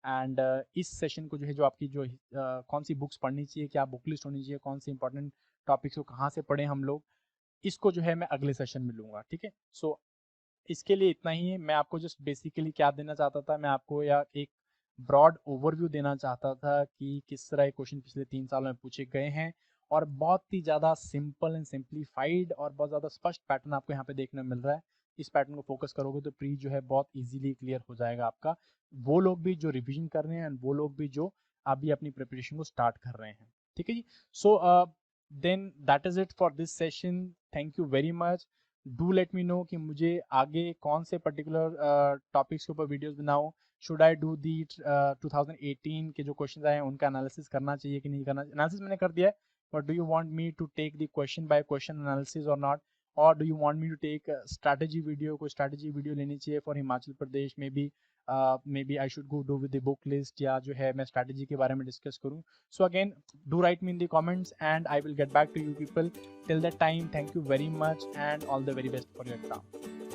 एंड इस सेशन को जो है, जो आपकी जो कौन सी बुक्स पढ़नी चाहिए, क्या बुक लिस्ट होनी चाहिए, कौन सी इंपॉर्टेंट टॉपिक्स को कहाँ से पढ़ें हम लोग, इसको जो है मैं अगले सेशन में लूँगा, ठीक है। सो इसके लिए इतना ही है। मैं आपको जस्ट बेसिकली क्या देना चाहता था, मैं आपको या एक ब्रॉड ओवरव्यू देना चाहता था कि किस तरह क्वेश्चन पिछले 3 सालों में पूछे गए हैं, और बहुत ही ज़्यादा सिंपल एंड सिंप्लीफाइड और बहुत ज़्यादा स्पष्ट पैटर्न आपको यहाँ पे देखने को मिल रहा है। इस पैटर्न को फोकस करोगे तो प्री जो है बहुत इजीली क्लियर हो जाएगा आपका, वो लोग भी जो रिविजन कर रहे हैं एंड वो लोग भी जो अभी अपनी प्रिपरेशन को स्टार्ट कर रहे हैं, ठीक है जी। So then that is it for this session, thank you very much. Do let me know कि मुझे आगे कौन से पर्टिकुलर टॉपिक्स के ऊपर वीडियोस बनाऊं। शुड आई डू दी 2018 के जो क्वेश्चन आए हैं उनका एनालिसिस करना चाहिए कि नहीं करना, एनालिसिस मैंने कर दिया है, but do you want me to take the question by question analysis और नॉट, और do you want me to take strategy video, कोई स्ट्रैटेजी वीडियो लेनी चाहिए फॉर हिमाचल प्रदेश में भी, maybe I should go do with the book list, या जो है मैं स्ट्रैटेजी के बारे में डिस्कस करूँ। So again do write me in the comments and I will get back to you people. Till that time, thank you very much and all the very best for your exam.